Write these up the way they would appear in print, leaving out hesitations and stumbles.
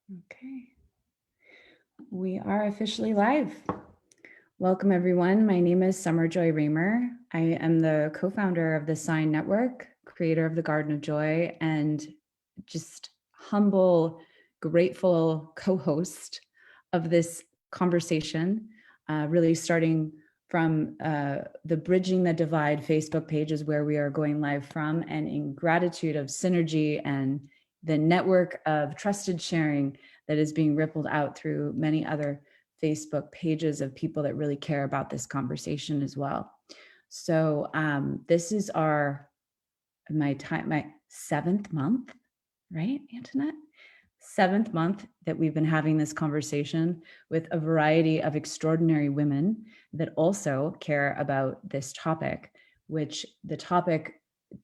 Okay, we are officially live. Welcome everyone. My name is Summer Joy Raymer. I am the co-founder of the SINE Network, creator of the Garden of Joy, and just humble, grateful co-host of this conversation, really starting from the Bridging the Divide Facebook page is where we are going live from, and in gratitude of synergy and the network of trusted sharing that is being rippled out through many other Facebook pages of people that really care about this conversation as well. So this is my 7th month, right, Antoinette? 7th month that we've been having this conversation with a variety of extraordinary women that also care about this topic, which the topic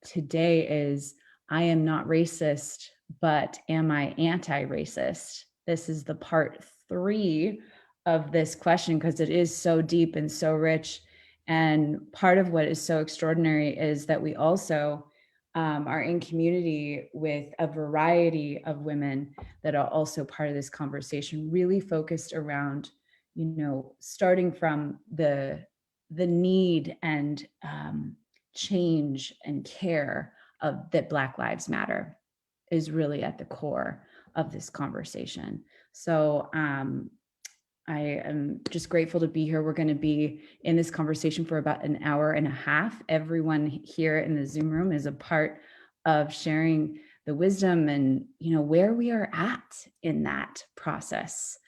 today is, I am not racist, but am I anti-racist? This is the part 3 of this question because it is so deep and so rich. And part of what is so extraordinary is that we also are in community with a variety of women that are also part of this conversation, really focused around, starting from the need and change and care of that Black Lives Matter is really at the core of this conversation. So I am just grateful to be here. We're going to be in this conversation for about an hour and a half. Everyone here in the Zoom room is a part of sharing the wisdom and, where we are at in that process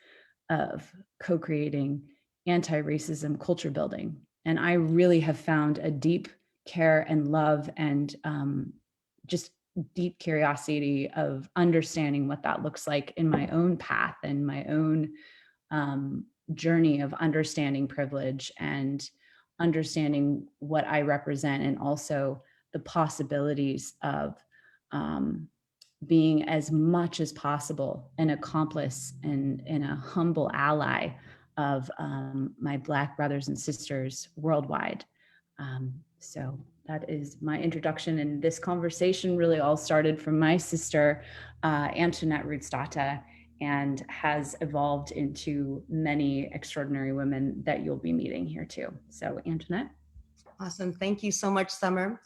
of co-creating anti-racism culture building. And I really have found a deep care and love and just deep curiosity of understanding what that looks like in my own path and my own journey of understanding privilege and understanding what I represent, and also the possibilities of being as much as possible an accomplice and a humble ally of my Black brothers and sisters worldwide. So that is my introduction, and this conversation really all started from my sister, Antoinette Rootsdata, and has evolved into many extraordinary women that you'll be meeting here too. So Antoinette. Awesome. Thank you so much, Summer.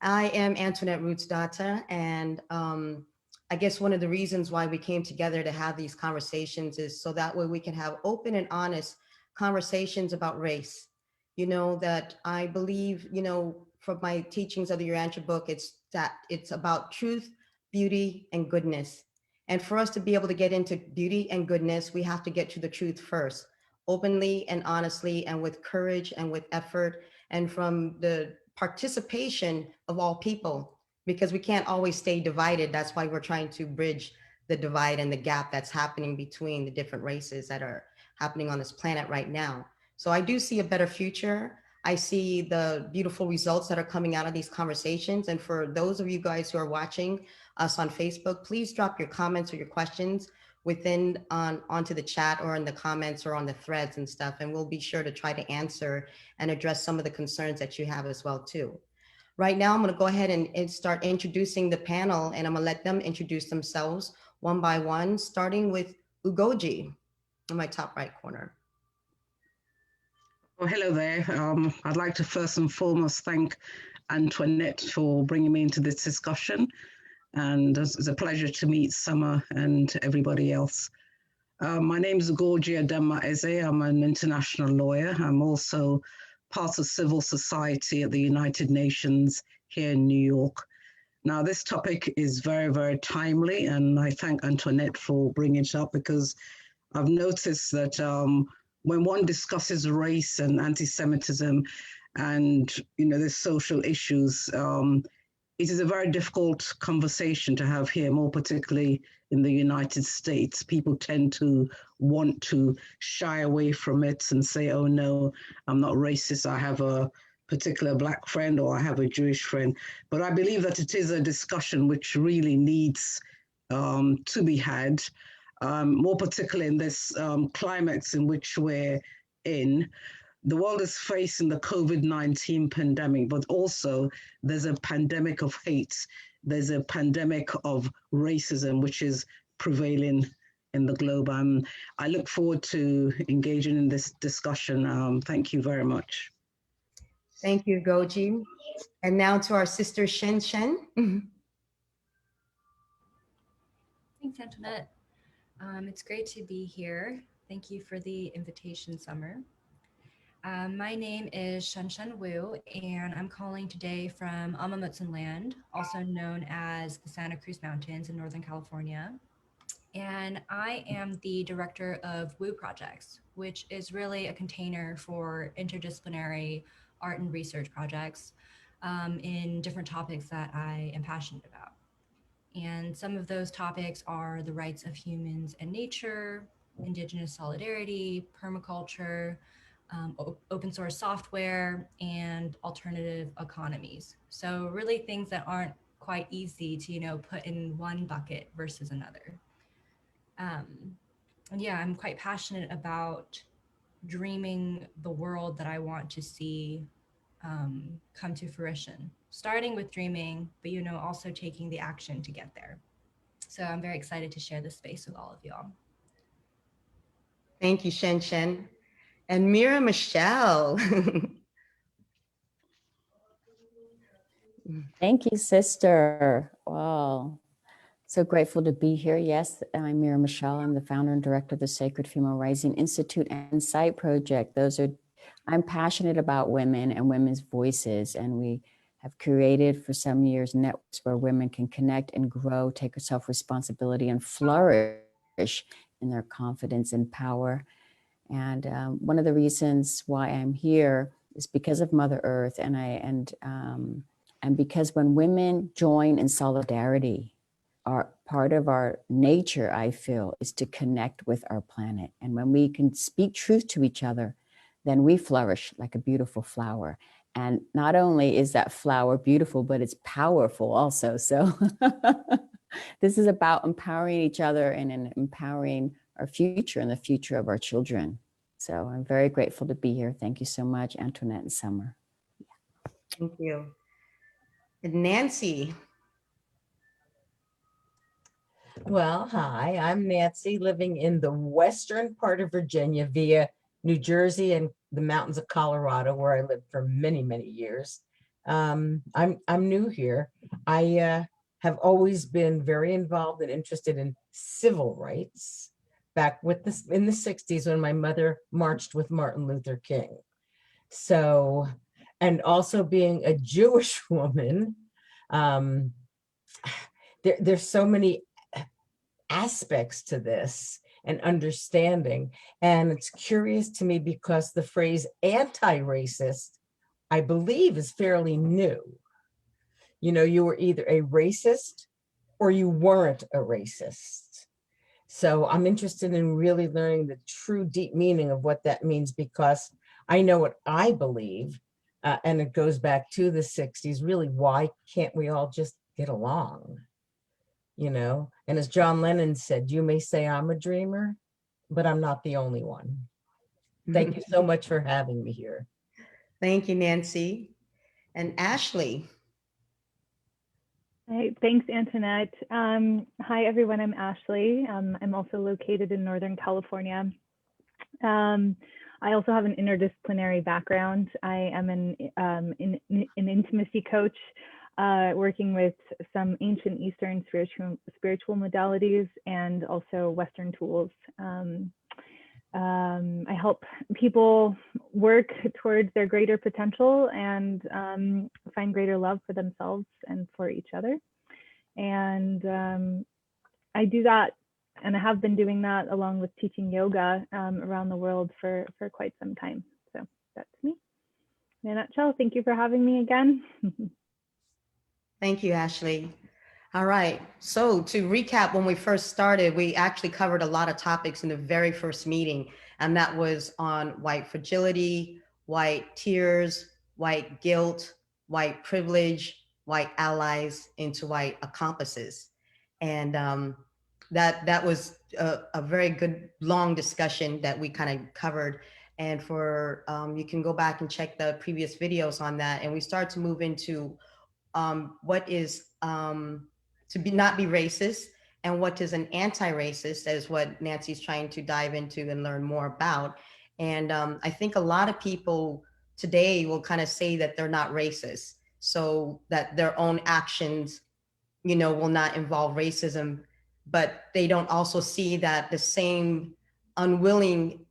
I am Antoinette Rootsdata, and I guess one of the reasons why we came together to have these conversations is so that way we can have open and honest conversations about race. That I believe, from my teachings of the Urantia book, it's about truth, beauty, and goodness. And for us to be able to get into beauty and goodness, we have to get to the truth first, openly and honestly, and with courage and with effort, and from the participation of all people, because we can't always stay divided. That's why we're trying to bridge the divide and the gap that's happening between the different races that are happening on this planet right now. So I do see a better future. I see the beautiful results that are coming out of these conversations. And for those of you guys who are watching us on Facebook, please drop your comments or your questions onto the chat or in the comments or on the threads and stuff, and we'll be sure to try to answer and address some of the concerns that you have as well too. Right now, I'm going to go ahead and start introducing the panel, and I'm going to let them introduce themselves one by one, starting with Ugoji in my top right corner. Well, hello there. I'd like to first and foremost thank Antoinette for bringing me into this discussion. And it's a pleasure to meet Summer and everybody else. My name is Ugoji Adama Eze. I'm an international lawyer. I'm also part of civil society at the United Nations here in New York. Now, this topic is very, very timely, and I thank Antoinette for bringing it up, because I've noticed that when one discusses race and anti-Semitism and, there's social issues, it is a very difficult conversation to have here, more particularly in the United States. People tend to want to shy away from it and say, oh no, I'm not racist, I have a particular Black friend or I have a Jewish friend. But I believe that it is a discussion which really needs to be had, more particularly in this climate in which we're in. The world is facing the COVID-19 pandemic, but also there's a pandemic of hate. There's a pandemic of racism, which is prevailing in the globe. I look forward to engaging in this discussion. Thank you very much. Thank you, Goji. And now to our sister Shen Shen. Thanks, Antoinette. It's great to be here. Thank you for the invitation, Summer. My name is Shen Wu, and I'm calling today from Amamutsan Land, also known as the Santa Cruz Mountains in Northern California. And I am the director of Wu Projects, which is really a container for interdisciplinary art and research projects in different topics that I am passionate about. And some of those topics are the rights of humans and nature, indigenous solidarity, permaculture, open source software, and alternative economies. So really things that aren't quite easy to, put in one bucket versus another. And yeah, I'm quite passionate about dreaming the world that I want to see come to fruition, starting with dreaming, but also taking the action to get there. So I'm very excited to share this space with all of y'all. Thank you, Shen Shen. And Mira Michelle. Thank you, sister. Wow. So grateful to be here. Yes, I'm Mira Michelle. I'm the founder and director of the Sacred Female Rising Institute and Site Project. I'm passionate about women and women's voices, and we have created for some years networks where women can connect and grow, take self-responsibility, and flourish in their confidence and power. And one of the reasons why I'm here is because of Mother Earth, and because when women join in solidarity, part of our nature, I feel, is to connect with our planet. And when we can speak truth to each other, then we flourish like a beautiful flower. And not only is that flower beautiful, but it's powerful also. So this is about empowering each other and empowering our future and the future of our children. So I'm very grateful to be here. Thank you so much, Antoinette and Summer. Thank you. And Nancy. Well, hi, I'm Nancy, living in the western part of Virginia via New Jersey and the mountains of Colorado, where I lived for many, many years. I'm new here. I have always been very involved and interested in civil rights back in the 60s when my mother marched with Martin Luther King. So, and also being a Jewish woman, there's so many aspects to this and understanding. And it's curious to me because the phrase anti-racist, I believe, is fairly new. You were either a racist or you weren't a racist. So I'm interested in really learning the true deep meaning of what that means, because I know what I believe, and it goes back to the 60s. Really, why can't we all just get along? And as John Lennon said, you may say I'm a dreamer, but I'm not the only one. Thank you so much for having me here. Thank you, Nancy. And Ashley. Hi, thanks, Antoinette. Hi, everyone. I'm Ashley. I'm also located in Northern California. I also have an interdisciplinary background. I am an intimacy coach, working with some ancient Eastern spiritual modalities and also Western tools. I help people work towards their greater potential and find greater love for themselves and for each other. And I do that, and I have been doing that along with teaching yoga around the world for quite some time. So that's me. In a nutshell, thank you for having me again. Thank you, Ashley. All right. So to recap, when we first started, we actually covered a lot of topics in the very first meeting, and that was on white fragility, white tears, white guilt, white privilege, white allies into white accomplices. And that was a very good long discussion that we kind of covered. And for you can go back and check the previous videos on that. And we start to move into what is not be racist, and what is an anti-racist, is what Nancy's trying to dive into and learn more about. And I think a lot of people today will kind of say that they're not racist, so that their own actions, you know, will not involve racism, but they don't also see that the same unwilling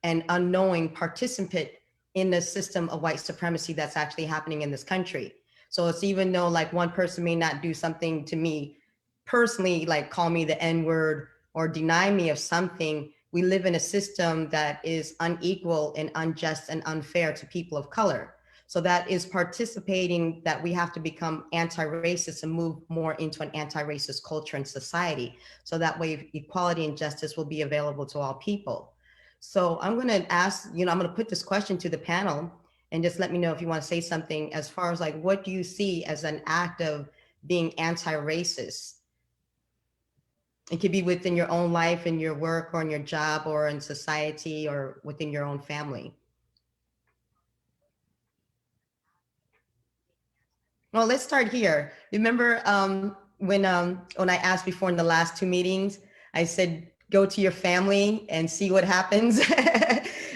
and unknowing participant in the system of white supremacy that's actually happening in this country. So it's, even though like one person may not do something to me personally, like call me the N-word or deny me of something, we live in a system that is unequal and unjust and unfair to people of color. So that is participating, that we have to become anti-racist and move more into an anti-racist culture and society. So that way equality and justice will be available to all people. So I'm going to ask, you know, I'm going to put this question to the panel, and just let me know if you want to say something as far as like, what do you see as an act of being anti-racist? It could be within your own life, in your work, or in your job, or in society, or within your own family. Well, let's start here. Remember when I asked before in the last two meetings, I said, go to your family and see what happens.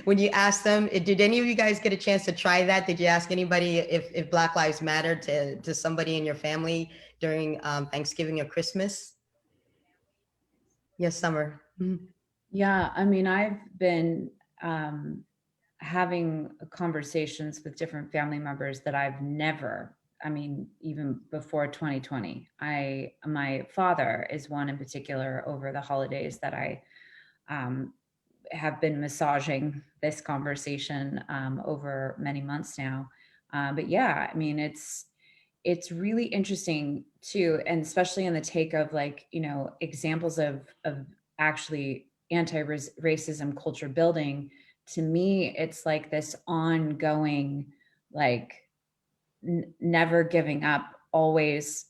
When you ask them, did any of you guys get a chance to try that? Did you ask anybody if Black Lives Matter to somebody in your family during Thanksgiving or Christmas? Yes, Summer. Mm-hmm. Yeah, I mean, I've been having conversations with different family members that I've never, I mean, even before 2020. My father is one in particular over the holidays that I have been massaging this conversation over many months now. But yeah, I mean, it's really interesting too, and especially in the take of like, you know, examples of actually anti-racism culture building. To me, it's like this ongoing, like never giving up, always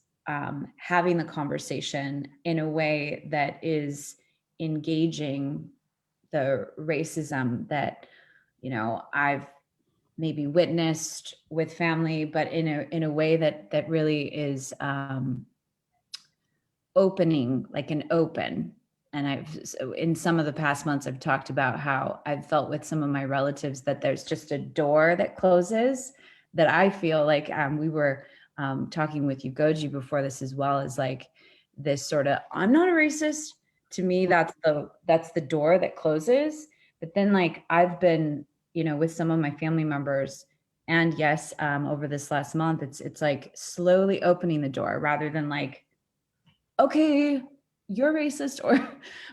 having the conversation in a way that is engaging the racism that, you know, I've maybe witnessed with family, but in a way that really is opening, like an open. And so in some of the past months, I've talked about how I've felt with some of my relatives that there's just a door that closes, that I feel like we were talking with Ugoji before this as well, as like this sort of, I'm not a racist. To me, that's the door that closes. But then like I've been, you know, with some of my family members, and yes, over this last month, it's like slowly opening the door rather than like, okay, you're racist, or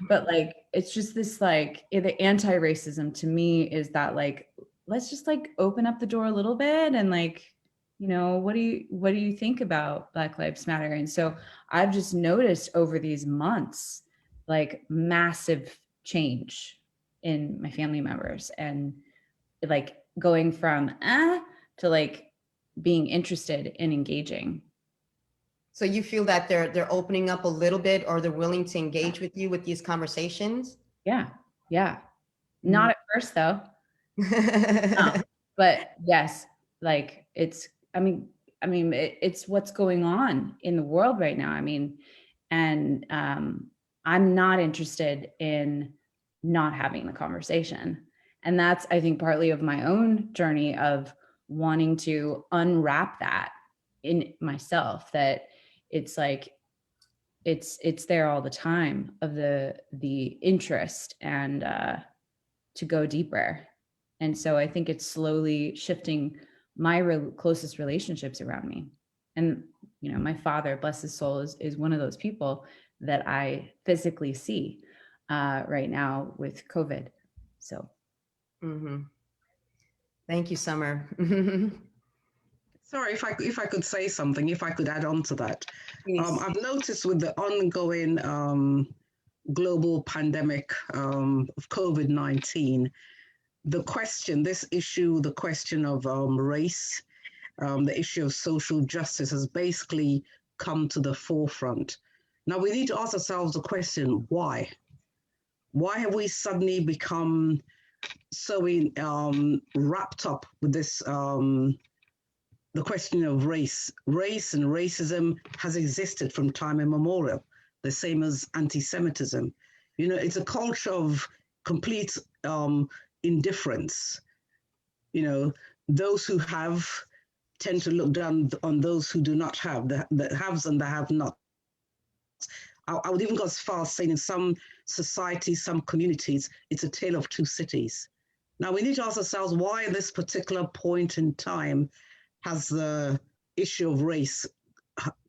but like it's just this like the anti-racism to me is that like, let's just like open up the door a little bit and like, you know, what do you think about Black Lives Matter? And so I've just noticed over these months like massive change in my family members, and like going from to like being interested in engaging. So you feel that they're opening up a little bit, or they're willing to engage with you with these conversations? Yeah. Not at first though. No. But yes, like it's, it's what's going on in the world right now. I mean, and I'm not interested in not having the conversation. And that's, I think, partly of my own journey of wanting to unwrap that in myself, that it's like, it's there all the time, of the interest and to go deeper. And so I think it's slowly shifting my closest relationships around me. And, you know, my father, bless his soul, is one of those people that I physically see right now with COVID. So. Mm-hmm. Thank you, Summer. Sorry, if I could say something, if I could add on to that. I've noticed with the ongoing global pandemic of COVID-19, the question of race, the issue of social justice has basically come to the forefront. Now we need to ask ourselves the question, why? Why have we suddenly become so wrapped up with this, the question of race? Race and racism has existed from time immemorial. the same as anti-Semitism. You know, it's a culture of complete indifference. You know, those who have tend to look down on those who do not have, the haves and the have-nots. I would even go as far as saying in some societies, some communities, it's a tale of two cities. Now we need to ask ourselves why at this particular point in time has the issue of race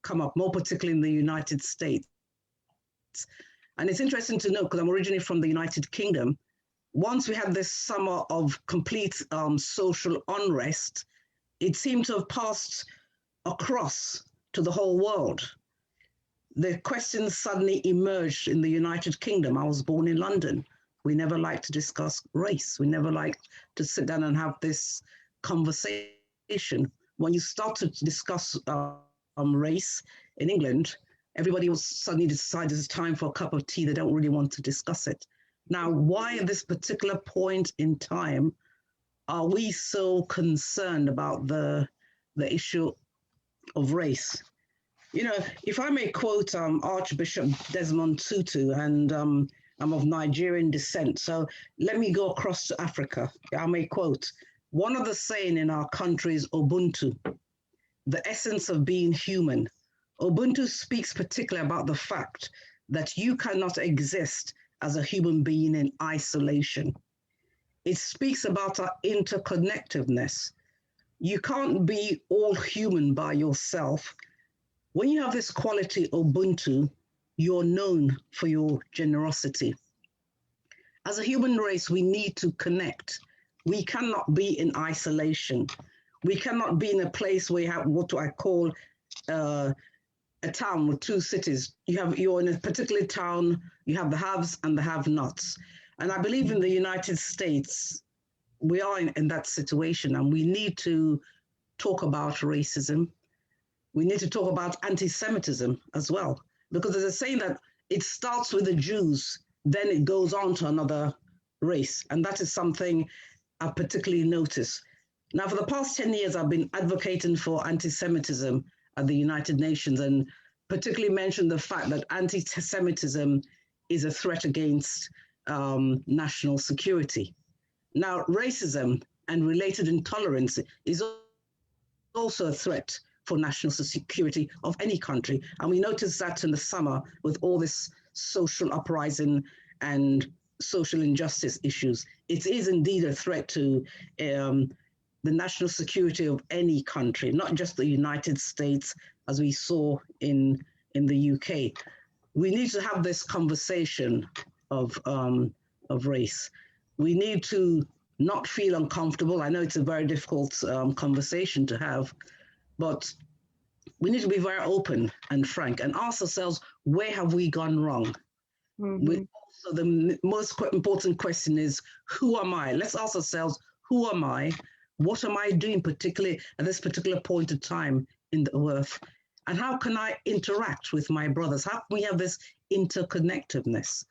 come up, more particularly in the United States. And it's interesting to know, because I'm originally from the United Kingdom, once we had this summer of complete social unrest, it seemed to have passed across to the whole world. The questions suddenly emerged in the United Kingdom. I was born in London. We never liked to discuss race. We never liked to sit down and have this conversation. When you start to discuss race in England, everybody will suddenly decide it's time for a cup of tea. They don't really want to discuss it. Now, why at this particular point in time are we so concerned about the issue of race? You know, if I may quote Archbishop Desmond Tutu, and I'm of Nigerian descent, so let me go across to Africa. I may quote, one of the saying in our country is Ubuntu, the essence of being human. Ubuntu speaks particularly about the fact that you cannot exist as a human being in isolation. It speaks about our interconnectedness. You can't be all human by yourself. When you have this quality, Ubuntu, you're known for your generosity. As a human race, we need to connect. We cannot be in isolation. We cannot be in a place where you have what I call a town with two cities. You're in a particular town, you have the haves and the have-nots. And I believe in the United States, we are in that situation, and we need to talk about racism. We need to talk about anti-Semitism as well, because there's a saying that it starts with the Jews, then it goes on to another race. And that is something I particularly noticed. Now, for the past 10 years, I've been advocating for anti-Semitism at the United Nations, and particularly mentioned the fact that anti-Semitism is a threat against national security. Now, racism and related intolerance is also a threat for national security of any country. And we noticed that in the summer with all this social uprising and social injustice issues. It is indeed a threat to the national security of any country, not just the United States, as we saw in the UK. We need to have this conversation of race. We need to not feel uncomfortable. I know it's a very difficult conversation to have, but we need to be very open and frank and ask ourselves, where have we gone wrong? Mm-hmm. So the most important question is, who am I? Let's ask ourselves, who am I? What am I doing particularly at this particular point of time in the earth? And how can I interact with my brothers? How can we have this interconnectedness?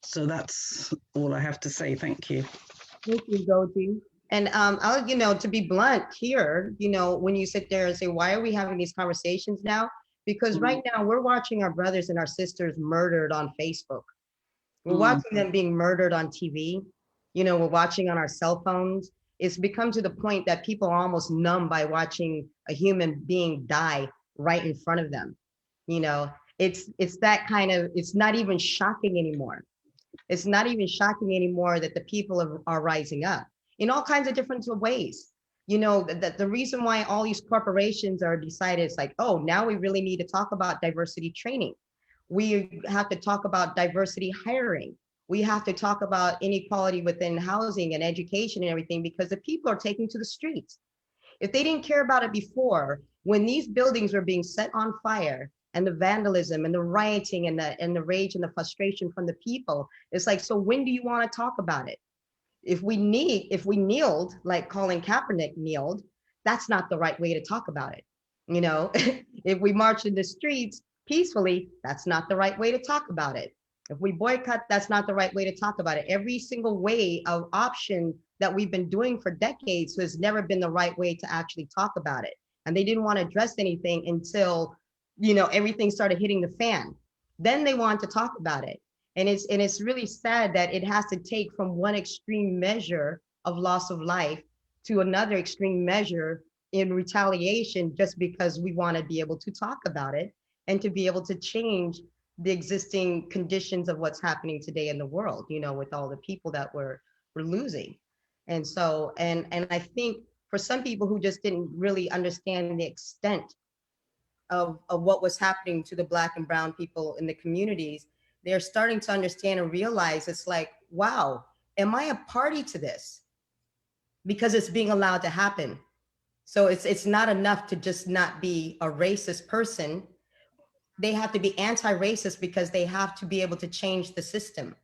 So that's all I have to say. Thank you. Thank you, Goji. And I'll, to be blunt here, when you sit there and say, why are we having these conversations now? Because right now we're watching our brothers and our sisters murdered on Facebook. We're watching them being murdered on TV. We're watching on our cell phones. It's become to the point that people are almost numb by watching a human being die right in front of them. It's that kind of, it's not even shocking anymore. It's not even shocking anymore that the people are rising up in all kinds of different ways. The reason why all these corporations are decided, it's like, oh, now we really need to talk about diversity training. We have to talk about diversity hiring. We have to talk about inequality within housing and education and everything, because the people are taking to the streets. If they didn't care about it before, when these buildings were being set on fire and the vandalism and the rioting and the rage and the frustration from the people, it's like, so when do you want to talk about it? If we kneeled, like Colin Kaepernick kneeled, that's not the right way to talk about it. If we march in the streets peacefully, that's not the right way to talk about it. If we boycott, that's not the right way to talk about it. Every single way of option that we've been doing for decades has never been the right way to actually talk about it. And they didn't want to address anything until everything started hitting the fan. Then they want to talk about it. And it's really sad that it has to take from one extreme measure of loss of life to another extreme measure in retaliation, just because we want to be able to talk about it and to be able to change the existing conditions of what's happening today in the world, with all the people that we're losing. And so, and I think for some people who just didn't really understand the extent of what was happening to the Black and brown people in the communities, they're starting to understand and realize, it's like, wow, am I a party to this? Because it's being allowed to happen. So it's not enough to just not be a racist person. They have to be anti-racist because they have to be able to change the system.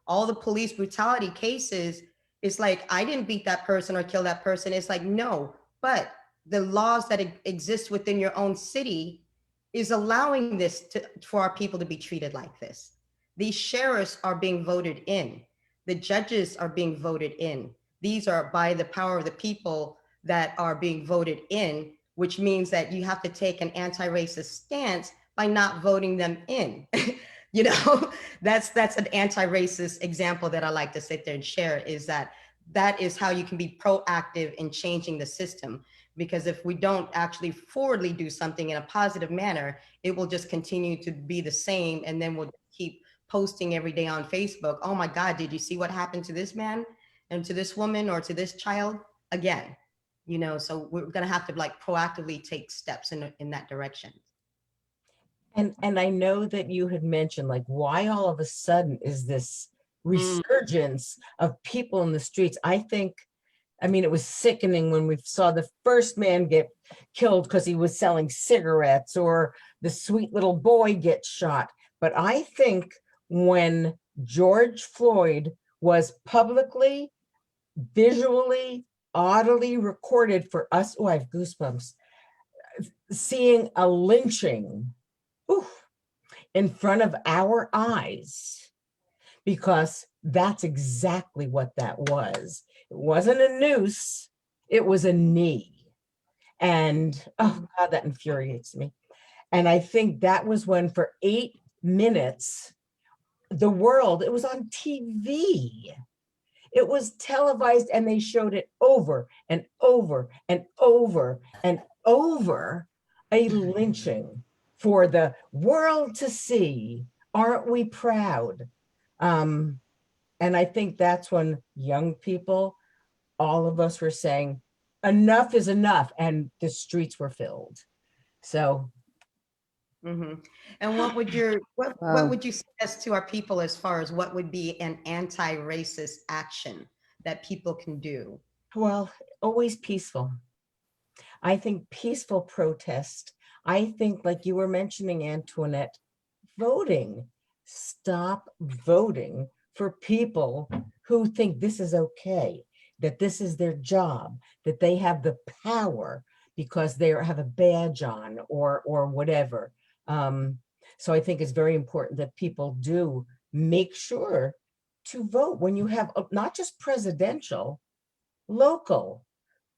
All the police brutality cases, it's like, I didn't beat that person or kill that person. It's like, no, but the laws that exist within your own city is allowing this for our people to be treated like this. These sheriffs are being voted in. The judges are being voted in. These are by the power of the people that are being voted in, which means that you have to take an anti-racist stance by not voting them in. That's an anti-racist example that I like to sit there and share, is that is how you can be proactive in changing the system. Because if we don't actually forwardly do something in a positive manner, it will just continue to be the same. And then we'll keep posting every day on Facebook, oh my God, did you see what happened to this man and to this woman or to this child again? So we're going to have to proactively take steps in that direction. And I know that you had mentioned, why all of a sudden is this resurgence of people in the streets? I mean, it was sickening when we saw the first man get killed because he was selling cigarettes, or the sweet little boy get shot. But I think when George Floyd was publicly, visually, audibly recorded for us, I have goosebumps, seeing a lynching in front of our eyes, because that's exactly what that was. It wasn't a noose, it was a knee. And oh God, that infuriates me. And I think that was when for 8 minutes, the world, it was on TV. It was televised, and they showed it over and over and over and over, a lynching for the world to see. Aren't we proud? And I think that's when young people, all of us, were saying, enough is enough, and the streets were filled. So. Mm-hmm. And what would you suggest to our people as far as what would be an anti-racist action that people can do? Well, always peaceful. I think peaceful protest. I think, like you were mentioning, Antoinette, voting. Stop voting for people who think this is okay, that this is their job, that they have the power because they have a badge on or whatever. So I think it's very important that people do make sure to vote when you have not just presidential, local,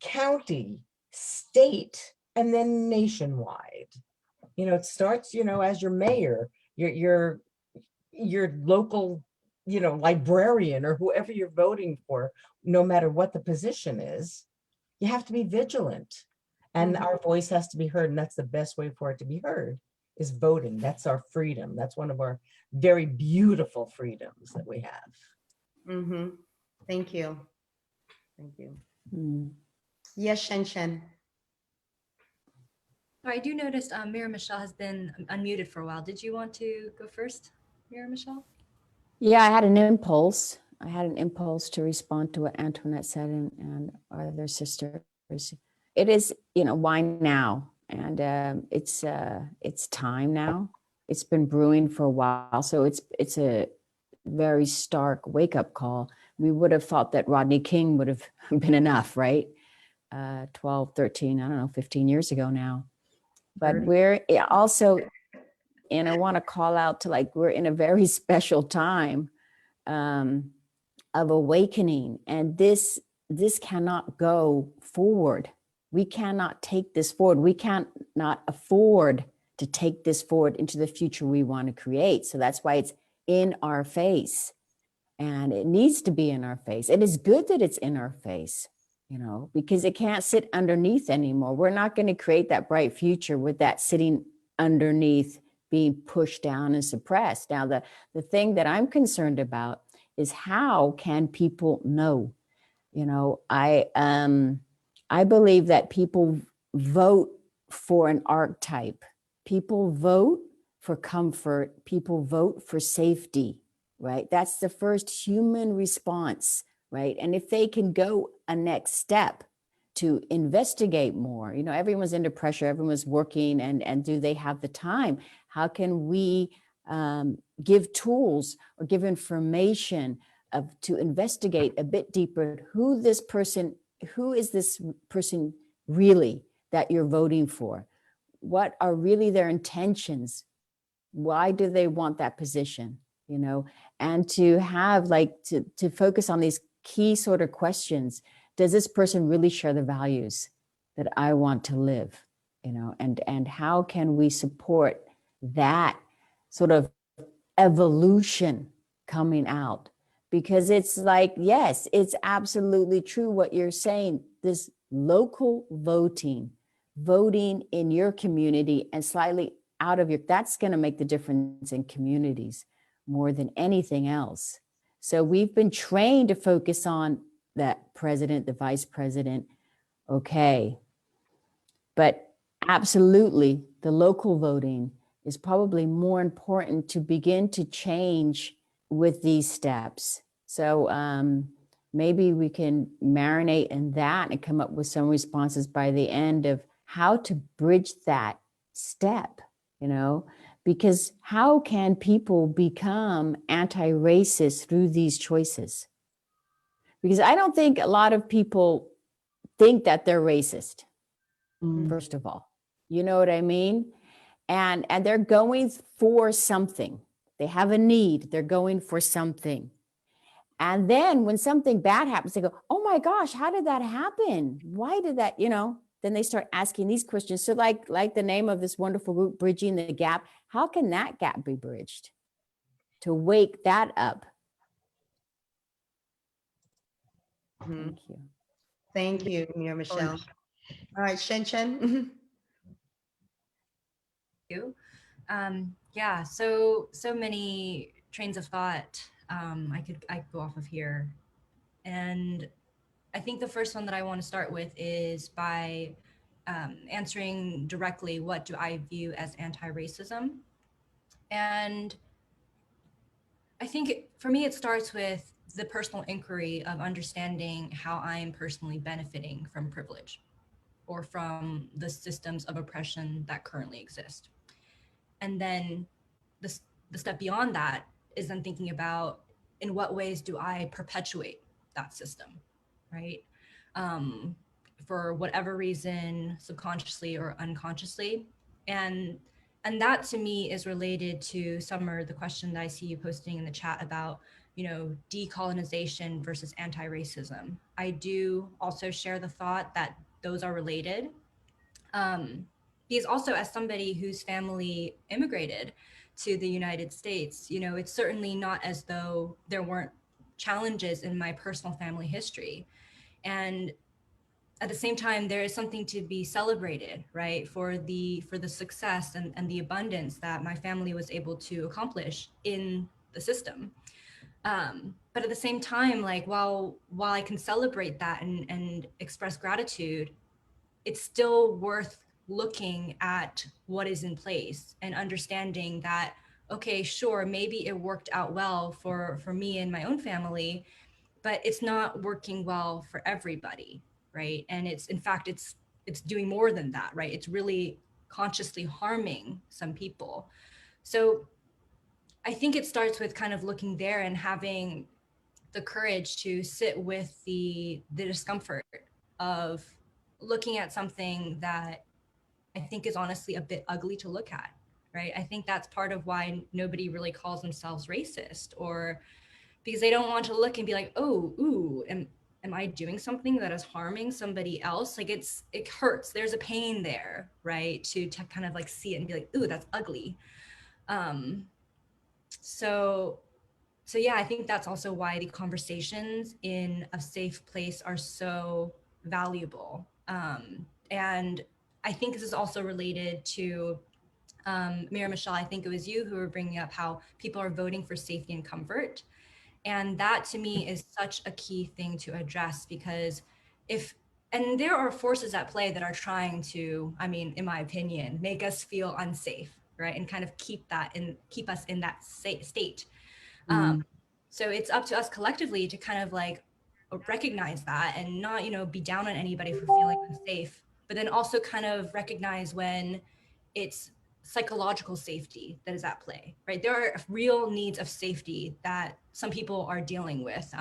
county, state, and then nationwide. It starts, as your mayor, your local, librarian, or whoever you're voting for, no matter what the position is. You have to be vigilant, and our voice has to be heard. And that's the best way for it to be heard, is voting. That's our freedom. That's one of our very beautiful freedoms that we have. Mm-hmm. Thank you. Thank you. Yes, Shen. I do notice Mira Michelle has been unmuted for a while. Did you want to go first, Mira Michelle? Yeah, I had an impulse. To respond to what Antoinette said and our other sisters. It is, why now? And it's time now. It's been brewing for a while, so it's a very stark wake-up call. We would have thought that Rodney King would have been enough, right? 12, 13, 15 years ago now. But we're also, and I want to call out to we're in a very special time of awakening, and this cannot go forward. We cannot take this forward. We can't not afford to take this forward into the future we want to create. So that's why it's in our face, and it needs to be in our face. It is good that it's in our face, you know, because it can't sit underneath anymore. We're not going to create that bright future with that sitting underneath, being pushed down and suppressed. Now, the thing that I'm concerned about is how can people know? You know, I believe that people vote for an archetype. People vote for comfort. People vote for safety, right? That's the first human response, right? And if they can go a next step to investigate more, you know, everyone's under pressure, everyone's working, and do they have the time? How can we give tools or give information to investigate a bit deeper who is this person really that you're voting for? What are really their intentions? Why do they want that position? You know, and to have to focus on these key sort of questions. Does this person really share the values that I want to live? You know, and how can we support that sort of evolution coming out? Because it's like, yes, it's absolutely true what you're saying. This local voting in your community and slightly out of that's going to make the difference in communities more than anything else. So we've been trained to focus on that president, the vice president. Okay. But absolutely, the local voting is probably more important to begin to change with these steps. So maybe we can marinate in that and come up with some responses by the end of how to bridge that step, you know, because how can people become anti-racist through these choices? Because I don't think a lot of people think that they're racist, first of all. You know what I mean? And they're going for something. They have a need. They're going for something. And then when something bad happens, they go, oh my gosh, how did that happen? Why did that, you know? Then they start asking these questions. So like the name of this wonderful group, Bridging the Gap, how can that gap be bridged? To wake that up. Thank you. Thank you, Mira Michelle. All right, Shen Chen. You. Yeah, so many trains of thought I could go off of here. And I think the first one that I want to start with is by answering directly, what do I view as anti-racism? And I think for me, it starts with the personal inquiry of understanding how I am personally benefiting from privilege or from the systems of oppression that currently exist. And then the step beyond that is then thinking about, in what ways do I perpetuate that system, right? For whatever reason, subconsciously or unconsciously. And that to me is related to Summer, the question that I see you posting in the chat about, you know, decolonization versus anti-racism. I do also share the thought that those are related. Because also, as somebody whose family immigrated to the United States, you know, it's certainly not as though there weren't challenges in my personal family history. And at the same time, there is something to be celebrated, right? For the success and the abundance that my family was able to accomplish in the system. But at the same time, like while I can celebrate that and express gratitude, it's still worth looking at what is in place and understanding that, okay, sure, maybe it worked out well for me and my own family, but it's not working well for everybody, right? And it's, in fact, it's doing more than that, right? It's really consciously harming some people. So I think it starts with kind of looking there and having the courage to sit with the discomfort of looking at something that I think is honestly a bit ugly to look at, right? I think that's part of why nobody really calls themselves racist, or because they don't want to look and be like, oh, ooh, am am I doing something that is harming somebody else? Like it hurts. There's a pain there, right? To kind of like see it and be like, ooh, that's ugly. So yeah, I think that's also why the conversations in a safe place are so valuable. And I think this is also related to Mira Michelle, I think it was you who were bringing up how people are voting for safety and comfort. And that to me is such a key thing to address, because and there are forces at play that are trying to, I mean, in my opinion, make us feel unsafe, right? And kind of keep us in that state. So it's up to us collectively to kind of like recognize that and not, be down on anybody for feeling unsafe, but then also kind of recognize when it's psychological safety that is at play, right? There are real needs of safety that some people are dealing with,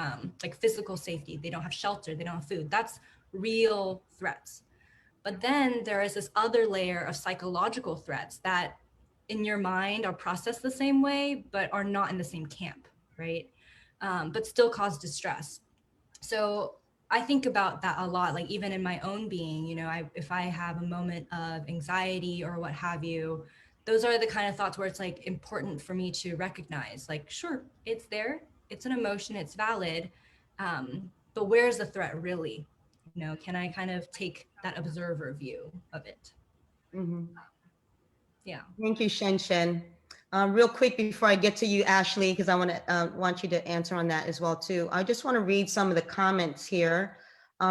like physical safety. They don't have shelter, they don't have food. That's real threats. But then there is this other layer of psychological threats that in your mind are processed the same way, but are not in the same camp, right? But still cause distress. So I think about that a lot, like even in my own being, if I have a moment of anxiety or what have you, those are the kind of thoughts where it's like important for me to recognize, like, sure, it's there, it's an emotion, it's valid, but where's the threat really? Can I kind of take that observer view of it? Yeah. Thank you, Shen Shen. Real quick before I get to you, Ashley, because I want you to answer on that as well too. I just want to read some of the comments here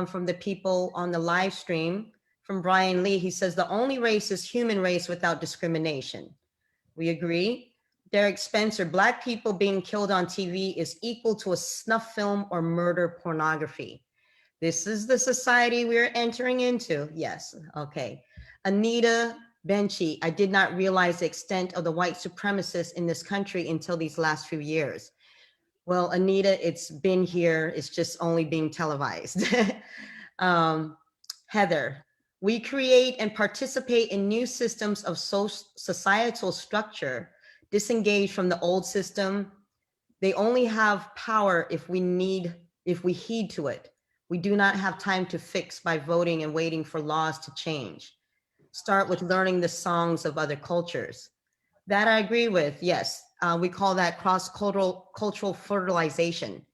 from the people on the live stream. From Brian Lee, he says the only race is human race without discrimination. We agree. Derek Spencer, Black people being killed on TV is equal to a snuff film or murder pornography. This is the society we're entering into. Yes. Okay. Anita Benchy, I did not realize the extent of the white supremacists in this country until these last few years. Well, Anita, it's been here. It's just only being televised. Heather, we create and participate in new systems of societal structure, disengaged from the old system. They only have power if we heed to it. We do not have time to fix by voting and waiting for laws to change. Start with learning the songs of other cultures. That I agree with, yes. We call that cultural fertilization.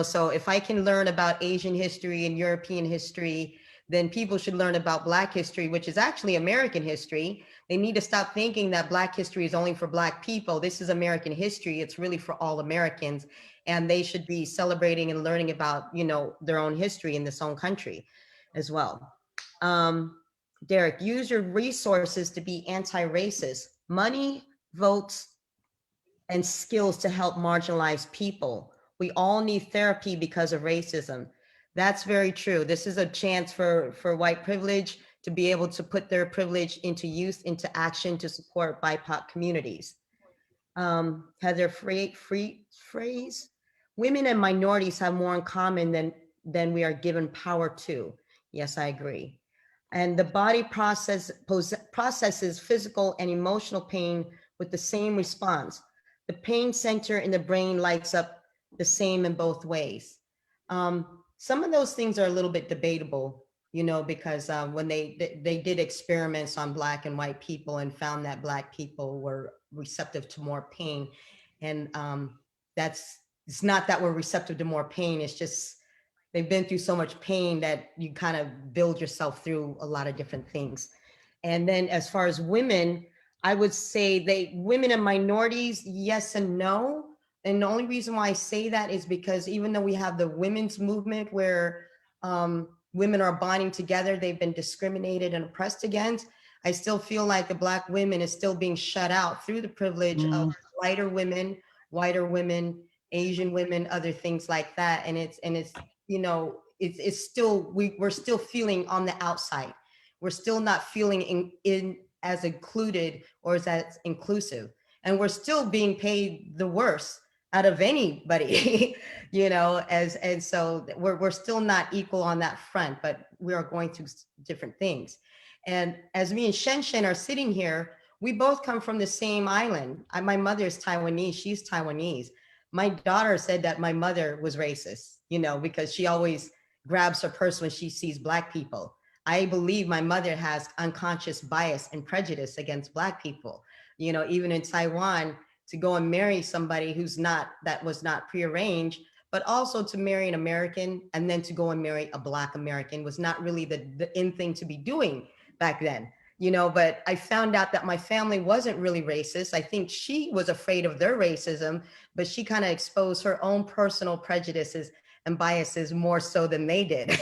So if I can learn about Asian history and European history, then people should learn about Black history, which is actually American history. They need to stop thinking that Black history is only for Black people. This is American history. It's really for all Americans. And they should be celebrating and learning about, their own history in this own country as well. Derek, use your resources to be anti-racist. Money, votes, and skills to help marginalized people. We all need therapy because of racism. That's very true. This is a chance for white privilege to be able to put their privilege into use, into action to support BIPOC communities. Heather phrase, women and minorities have more in common than we are given power to. Yes, I agree. And the body processes physical and emotional pain with the same response. The pain center in the brain lights up the same in both ways. Some of those things are a little bit debatable, because when they did experiments on Black and white people and found that Black people were receptive to more pain. And it's not that we're receptive to more pain, it's just they've been through so much pain that you kind of build yourself through a lot of different things. And then as far as women, I would say women and minorities, yes and no. And the only reason why I say that is because even though we have the women's movement where women are bonding together, they've been discriminated and oppressed against. I still feel like the Black women is still being shut out through the privilege of lighter women, whiter women, Asian women, other things like that. And it's it's still, we're still feeling on the outside. We're still not feeling in as included or as inclusive. And we're still being paid the worst out of anybody, and so we're still not equal on that front, but we are going through different things. And as me and Shen Shen are sitting here, we both come from the same island. My mother is Taiwanese, she's Taiwanese. My daughter said that my mother was racist, because she always, grabs her purse when she sees Black people. I believe my mother has unconscious bias and prejudice against Black people. You know, even in Taiwan, to go and marry somebody that was not prearranged, but also to marry an American and then to go and marry a Black American was not really the in thing to be doing back then. You know, but I found out that my family wasn't really racist. I think she was afraid of their racism, but she kind of exposed her own personal prejudices and biases more so than they did.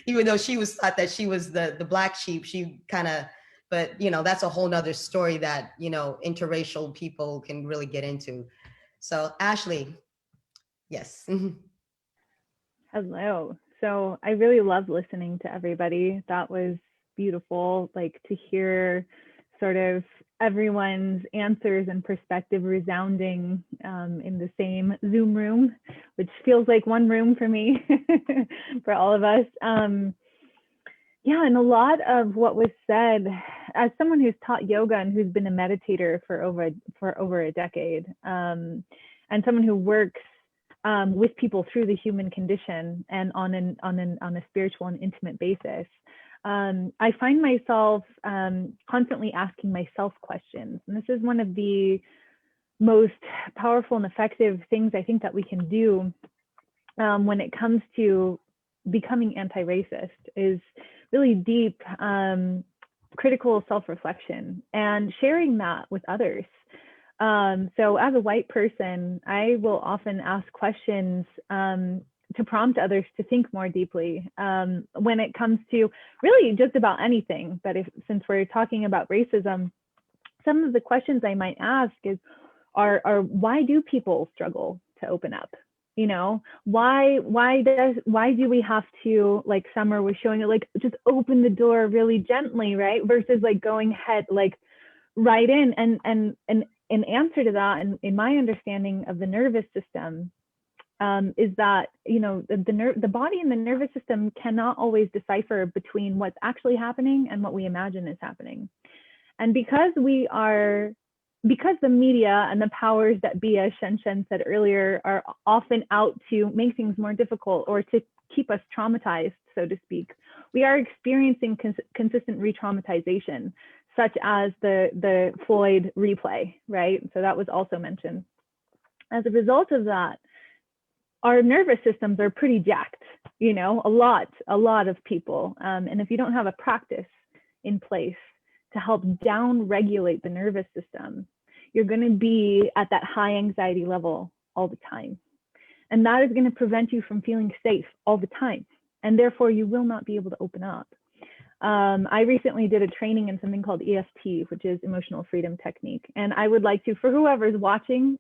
Even though she was thought that she was the black sheep, she kind of, but you know, that's a whole nother story that, you know, interracial people can really get into. So Ashley, yes. Hello. So I really love listening to everybody. That was beautiful, like to hear sort of everyone's answers and perspective resounding in the same Zoom room, which feels like one room for me, for all of us. Yeah, and a lot of what was said, as someone who's taught yoga and who's been a meditator for over a decade, and someone who works with people through the human condition and on a spiritual and intimate basis, I find myself constantly asking myself questions. And this is one of the most powerful and effective things I think that we can do when it comes to becoming anti-racist, is really deep critical self-reflection and sharing that with others. So as a white person, I will often ask questions to prompt others to think more deeply when it comes to really just about anything. But since we're talking about racism, some of the questions I might ask are why do people struggle to open up? You know, why do we have to, like Summer was showing it, like just open the door really gently, right? Versus like going head like right in. And in answer to that, and in my understanding of the nervous system, is that, you know, the body and the nervous system cannot always decipher between what's actually happening and what we imagine is happening. And because the media and the powers that be, as Shen said earlier, are often out to make things more difficult or to keep us traumatized, so to speak, we are experiencing consistent re-traumatization, such as the Floyd replay, right? So that was also mentioned. As a result of that, our nervous systems are pretty jacked, you know, a lot of people. And if you don't have a practice in place to help down-regulate the nervous system, you're going to be at that high anxiety level all the time. And that is going to prevent you from feeling safe all the time. And therefore, you will not be able to open up. I recently did a training in something called EFT, which is Emotional Freedom Technique. And I would like to, for whoever's watching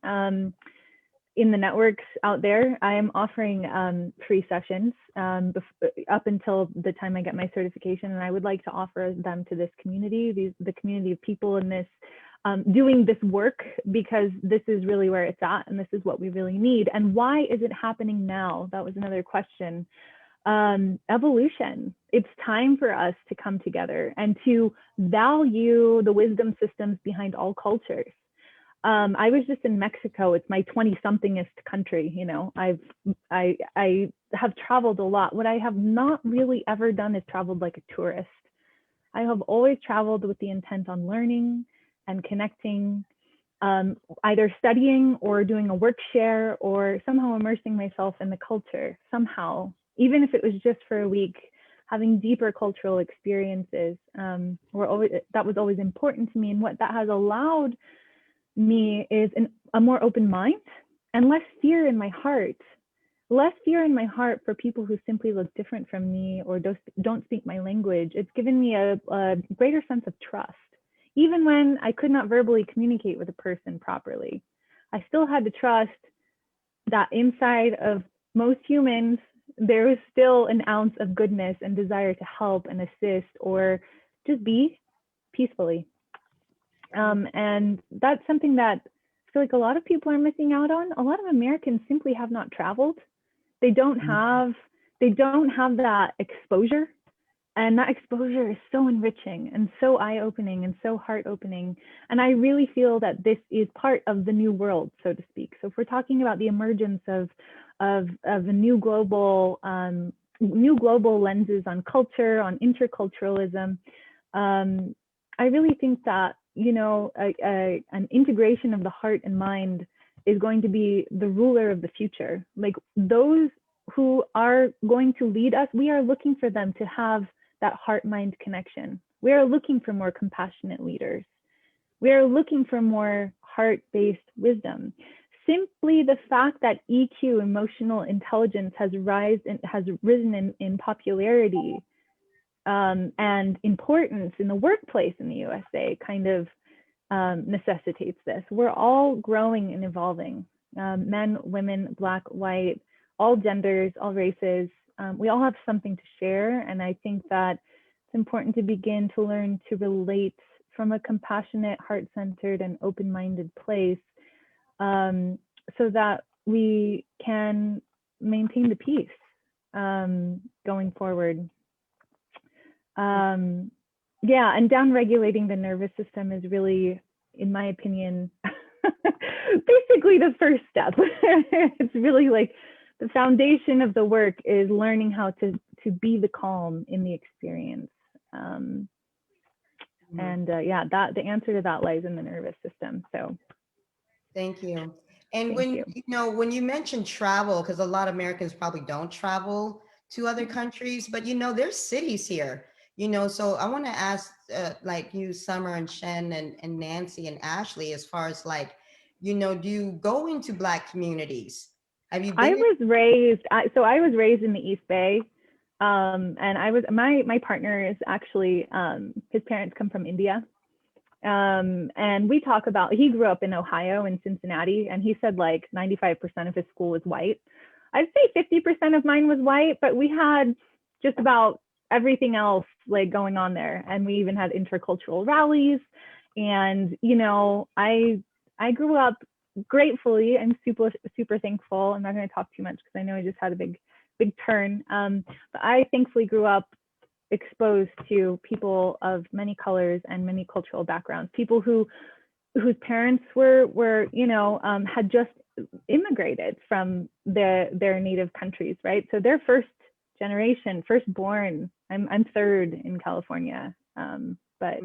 in the networks out there, I am offering free sessions up until the time I get my certification. And I would like to offer them to this community, the community of people in this, doing this work, because this is really where it's at and this is what we really need. And why is it happening now? That was another question. Evolution. It's time for us to come together and to value the wisdom systems behind all cultures. I was just in Mexico. It's my 20-somethingest country. You know, I have traveled a lot. What I have not really ever done is traveled like a tourist. I have always traveled with the intent on learning and connecting, either studying or doing a work share or somehow immersing myself in the culture somehow, even if it was just for a week, having deeper cultural experiences that was always important to me. And what that has allowed me is a more open mind and less fear in my heart for people who simply look different from me or don't speak my language. It's given me a greater sense of trust. Even when I could not verbally communicate with a person properly, I still had to trust that inside of most humans, there is still an ounce of goodness and desire to help and assist or just be peacefully. And that's something that I feel like a lot of people are missing out on. A lot of Americans simply have not traveled. They don't have that exposure. And that exposure is so enriching and so eye-opening and so heart-opening. And I really feel that this is part of the new world, so to speak. So if we're talking about the emergence of a new global new global lenses on culture, on interculturalism. I really think that, you know, an integration of the heart and mind is going to be the ruler of the future. Like those who are going to lead us, we are looking for them to have that heart-mind connection. We are looking for more compassionate leaders. We are looking for more heart-based wisdom. Simply the fact that EQ, emotional intelligence, has risen in popularity and importance in the workplace in the USA kind of necessitates this. We're all growing and evolving. Men, women, Black, white, all genders, all races. We all have something to share. And I think that it's important to begin to learn to relate from a compassionate, heart-centered, and open-minded place, so that we can maintain the peace going forward. Yeah, and down-regulating the nervous system is really, in my opinion, basically the first step. It's really like the foundation of the work is learning how to be the calm in the experience. And yeah, the answer to that lies in the nervous system. So thank you. And thank when you. you know, when you mentioned travel, because a lot of Americans probably don't travel to other countries, but you know, there's cities here, you know, so I want to ask like you, Summer and Shen and Nancy and Ashley, as far as like, you know, do you go into Black communities? Have you been? I was raised in the East Bay. And my partner is actually, his parents come from India. And we talk about, he grew up in Ohio in Cincinnati, and he said like 95% of his school was white. I'd say 50% of mine was white, but we had just about everything else like going on there. And we even had intercultural rallies. And, you know, I grew up gratefully. I'm super thankful. I'm not going to talk too much because I know I just had a big turn. But I thankfully grew up exposed to people of many colors and many cultural backgrounds, people whose parents were you know, had just immigrated from their native countries, right? So they're first generation, firstborn. I'm third in California, but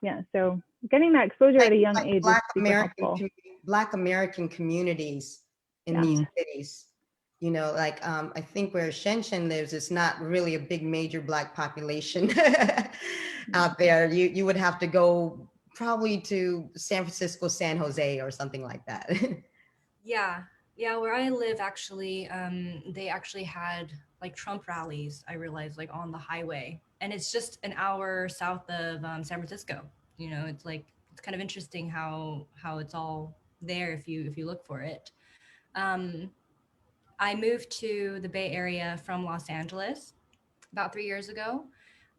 yeah, so getting that exposure at a young age is super helpful. Black American communities in these cities, you know, like I think where Shen lives, it's not really a big major Black population out there. You would have to go probably to San Francisco, San Jose, or something like that. Yeah, where I live, actually, they actually had like Trump rallies, I realized, like on the highway, and it's just an hour south of San Francisco. You know, it's like, it's kind of interesting how it's all there if you look for it. I moved to the Bay Area from Los Angeles about 3 years ago.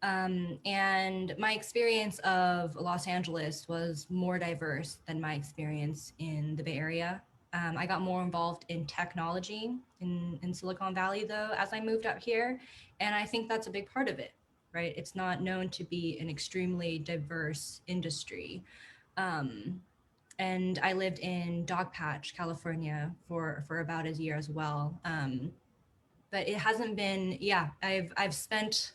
And my experience of Los Angeles was more diverse than my experience in the Bay Area. I got more involved in technology in Silicon Valley, though, as I moved out here. And I think that's a big part of it, right? It's not known to be an extremely diverse industry. And I lived in Dogpatch, California for about a year as well. But it hasn't been, yeah, I've spent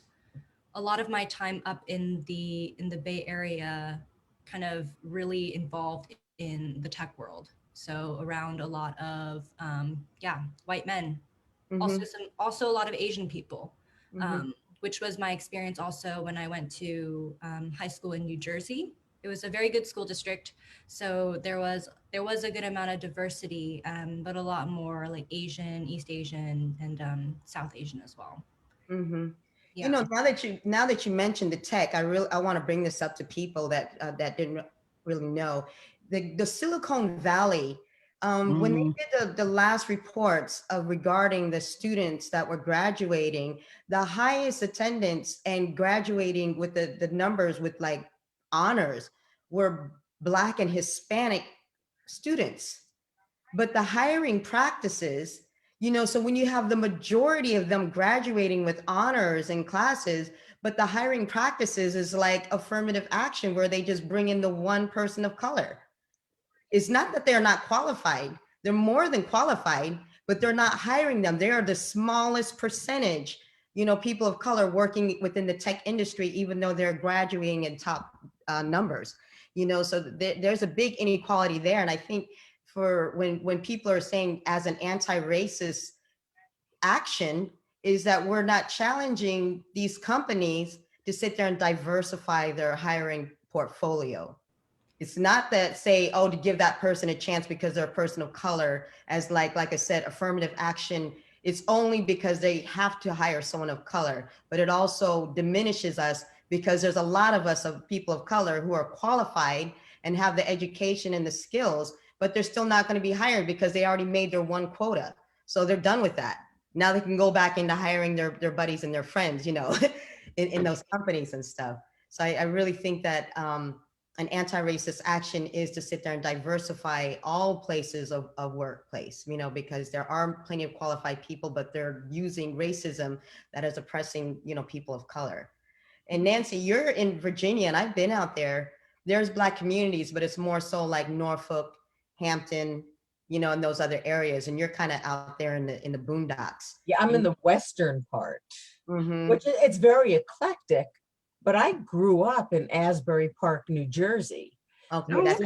a lot of my time up in the Bay Area, kind of really involved in the tech world. So around a lot of white men, also a lot of Asian people, which was my experience also when I went to high school in New Jersey. It was a very good school district, so there was a good amount of diversity, but a lot more like Asian, East Asian, and South Asian as well. Yeah. You know, now that you mentioned the tech, I want to bring this up to people that didn't really know the Silicon Valley. When they did the last reports regarding the students that were graduating, the highest attendance and graduating with the numbers with like honors were Black and Hispanic students. But the hiring practices, you know, so when you have the majority of them graduating with honors in classes, but the hiring practices is like affirmative action where they just bring in the one person of color. It's not that they're not qualified. They're more than qualified, but they're not hiring them. They are the smallest percentage people of color working within the tech industry, even though they're graduating in top numbers, so there's a big inequality there. And I think for when people are saying as an anti-racist action is that we're not challenging these companies to sit there and diversify their hiring portfolio. It's not that say, oh, to give that person a chance because they're a person of color, as like I said, affirmative action. It's only because they have to hire someone of color, but it also diminishes us because there's a lot of us of people of color who are qualified and have the education and the skills, but they're still not going to be hired because they already made their one quota. So they're done with that. Now they can go back into hiring their buddies and their friends, in those companies and stuff. So I really think that an anti-racist action is to sit there and diversify all places of workplace, because there are plenty of qualified people, but they're using racism that is oppressing, people of color. And Nancy, you're in Virginia, and I've been out there. There's Black communities, but it's more so like Norfolk, Hampton, and those other areas. And you're kind of out there in the boondocks. Yeah, I'm in the western part, Mm-hmm. which it's very eclectic. But I grew up in Asbury Park, New Jersey, Okay,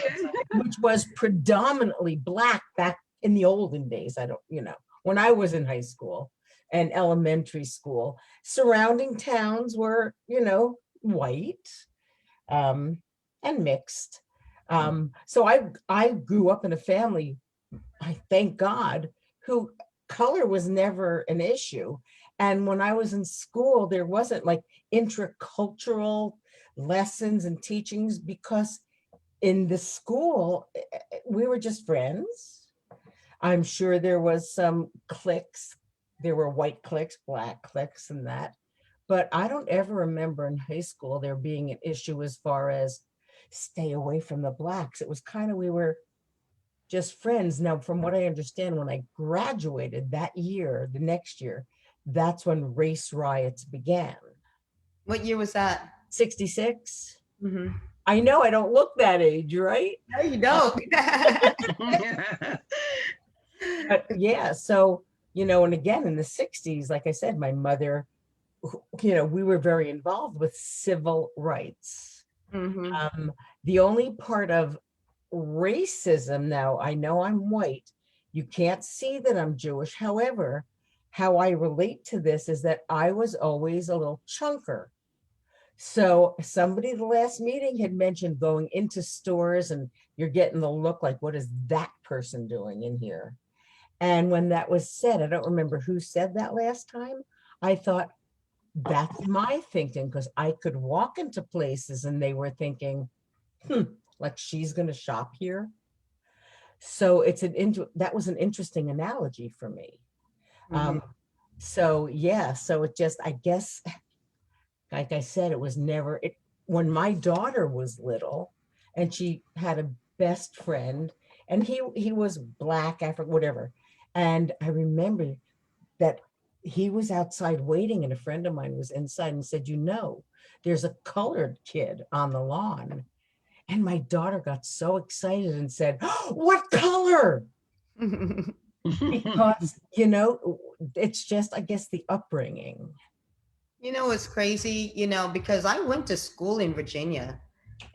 which was predominantly Black back in the olden days. When I was in high school and elementary school, surrounding towns were, white and mixed. So I grew up in a family, I thank God, who color was never an issue. And when I was in school, there wasn't like intercultural lessons and teachings because in the school, we were just friends. I'm sure there was some cliques. There were white cliques, Black cliques and that. But I don't ever remember in high school there being an issue as far as stay away from the Blacks. It was kind of, we were just friends. Now, from what I understand, when I graduated that year, the next year, that's when race riots began. What year was that? 66. Mm-hmm. I know I don't look that age, right? No, you don't. Yeah, so, and again, in the 60s, like I said, my mother, we were very involved with civil rights. Mm-hmm. The only part of racism, now I know I'm white, you can't see that I'm Jewish. However, how I relate to this is that I was always a little chunker. So somebody at the last meeting had mentioned going into stores and you're getting the look like, what is that person doing in here? And when that was said, I don't remember who said that last time. I thought, that's my thinking, because I could walk into places and they were thinking, like she's going to shop here. So that was an interesting analogy for me. Mm-hmm. So it just, I guess, like I said, it was never, when my daughter was little and she had a best friend and he was Black, African, whatever. And I remember that he was outside waiting and a friend of mine was inside and said, there's a colored kid on the lawn. And my daughter got so excited and said, oh, what color? Because, it's just, I guess, the upbringing. It's crazy, because I went to school in Virginia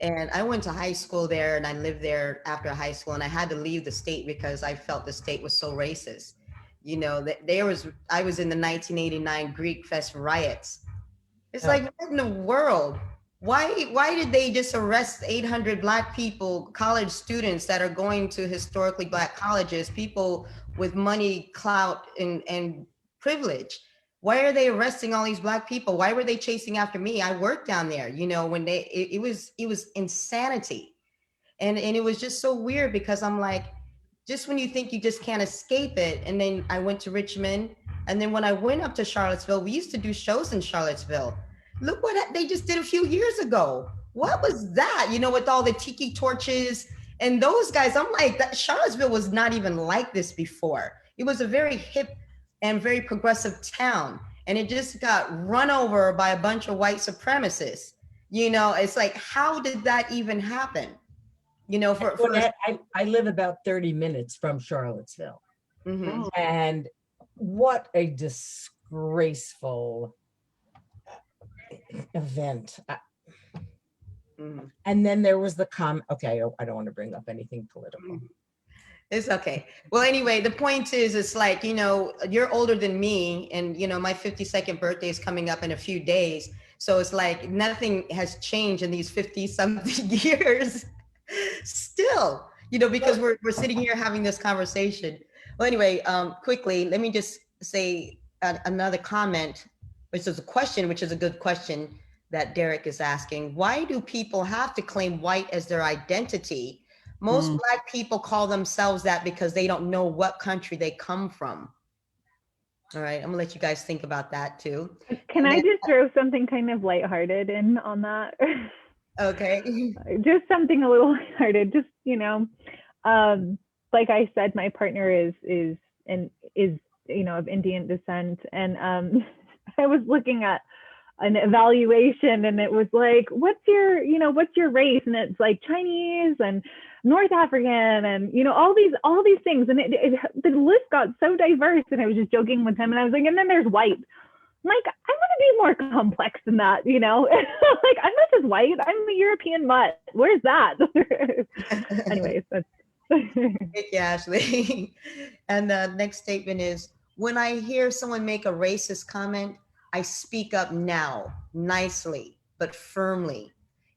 and I went to high school there and I lived there after high school and I had to leave the state because I felt the state was so racist. I was in the 1989 Greek Fest riots. It's like, what in the world? Why did they just arrest 800 Black people, college students that are going to historically Black colleges, people with money, clout, and privilege? Why are they arresting all these Black people? Why were they chasing after me? I worked down there, when it was insanity. And it was just so weird because I'm like, just when you think you just can't escape it. And then I went to Richmond. And then when I went up to Charlottesville, we used to do shows in Charlottesville. Look what they just did a few years ago. What was that? With all the tiki torches and those guys, I'm like, that Charlottesville was not even like this before. It was a very hip and very progressive town. And it just got run over by a bunch of white supremacists. It's like, how did that even happen? I live about 30 minutes from Charlottesville. Mm-hmm. And what a disgraceful event. Mhm. And then there was the comment. Okay, I don't want to bring up anything political. It's okay. Well, anyway, the point is, it's like, you know, you're older than me, and, you know, my 52nd birthday is coming up in a few days. So it's like nothing has changed in these 50 something years still, you know, because we're sitting here having this conversation. Well, anyway, quickly, let me just say another comment, which is a question, which is a good question that Derek is asking. Why do people have to claim white as their identity? Most Black people call themselves that because they don't know what country they come from. All right, I'm gonna let you guys think about that too. Can I just throw something kind of lighthearted in on that? Okay. Just something a little lighthearted. Just, you know, like I said, my partner is you know, of Indian descent, and I was looking at an evaluation, and it was like, what's your race? And it's like Chinese and North African, and, you know, all these things. And the list got so diverse, and I was just joking with him, and I was like, and then there's white. I'm like, I want to be more complex than that, you know. Like, I'm not just white, I'm a European mutt. Where's that? Anyways, that's Thank you, Ashley. And the next statement is, when I hear someone make a racist comment, I speak up now, nicely, but firmly.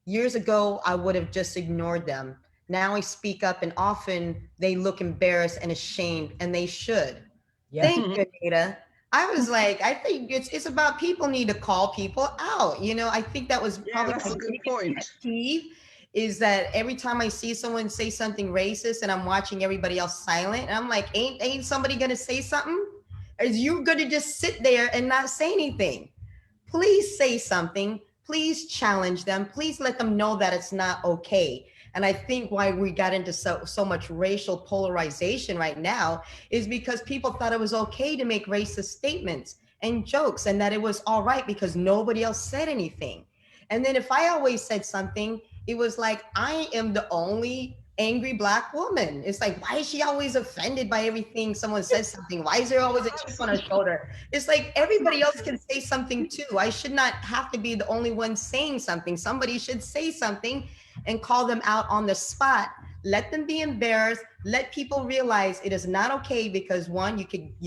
Years ago, I would have just ignored them. Now I speak up, and often they look embarrassed and ashamed, and they should. Yeah. Thank you, Anita. I was like, I think it's about people need to call people out. You know, I think that was probably that's a my good biggest point. pet peeve, is that every time I see someone say something racist and I'm watching everybody else silent, and I'm like, ain't somebody gonna say something? Or is you gonna just sit there and not say anything? Please say something. Please challenge them. Please let them know that it's not okay. And I think why we got into so much racial polarization right now is because people thought it was okay to make racist statements and jokes, and that it was all right because nobody else said anything. And then if I always said something, it was like, I am the only angry Black woman. It's like, why is she always offended by everything someone says something? Why is there always a chip on her shoulder? It's like, everybody else can say something too. I should not have to be the only one saying something. Somebody should say something and call them out on the spot. Let them be embarrassed. Let people realize it is not okay, because one, you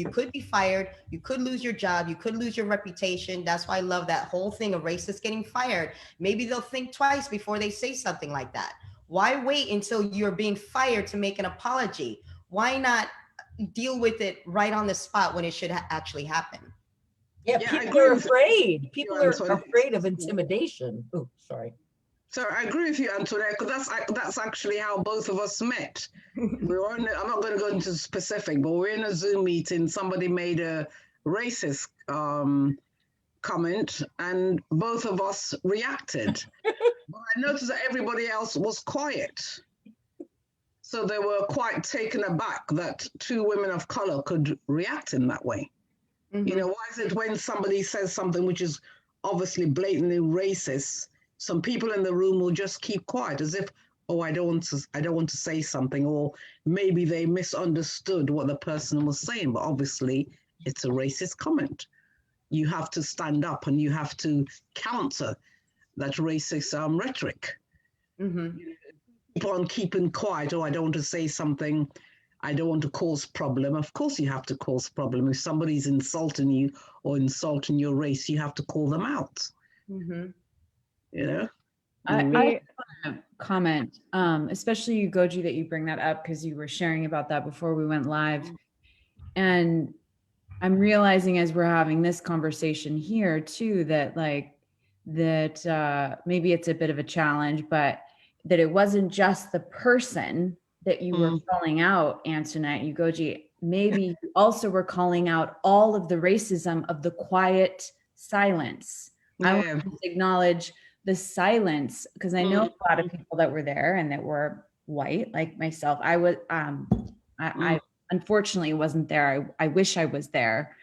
could be fired, you could lose your job, you could lose your reputation. That's why I love that whole thing of racists getting fired. Maybe they'll think twice before they say something like that. Why wait until you're being fired to make an apology? Why not deal with it right on the spot when it should actually happen? Yeah, Yeah, I people agree are with you. afraid. People are Antoinette. afraid of intimidation. Oh, sorry. So I agree with you, Antoinette, because that's actually how both of us met. We were I'm not going to go into specific, but we're in a Zoom meeting. Somebody made a racist comment, and both of us reacted. But I noticed that everybody else was quiet. So they were quite taken aback that two women of color could react in that way. Mm-hmm. You know, why is it when somebody says something which is obviously blatantly racist, some people in the room will just keep quiet as if, oh, I don't want to say something, or maybe they misunderstood what the person was saying, but obviously it's a racist comment. You have to stand up and you have to counter that racist rhetoric. Mm-hmm. Keep on keeping quiet, oh, I don't want to say something, I don't want to cause problem. Of course you have to cause problem. If somebody's insulting you or insulting your race, you have to call them out. Mm-hmm. You know? I want to comment, especially you, Goji, that you bring that up because you were sharing about that before we went live. And I'm realizing as we're having this conversation here too, that maybe it's a bit of a challenge, but that it wasn't just the person that you were calling out, Antoinette, Ugoji. Maybe you also were calling out all of the racism of the quiet silence. I want to acknowledge the silence, because I know a lot of people that were there and that were white, like myself. I was, I unfortunately wasn't there. I wish I was there.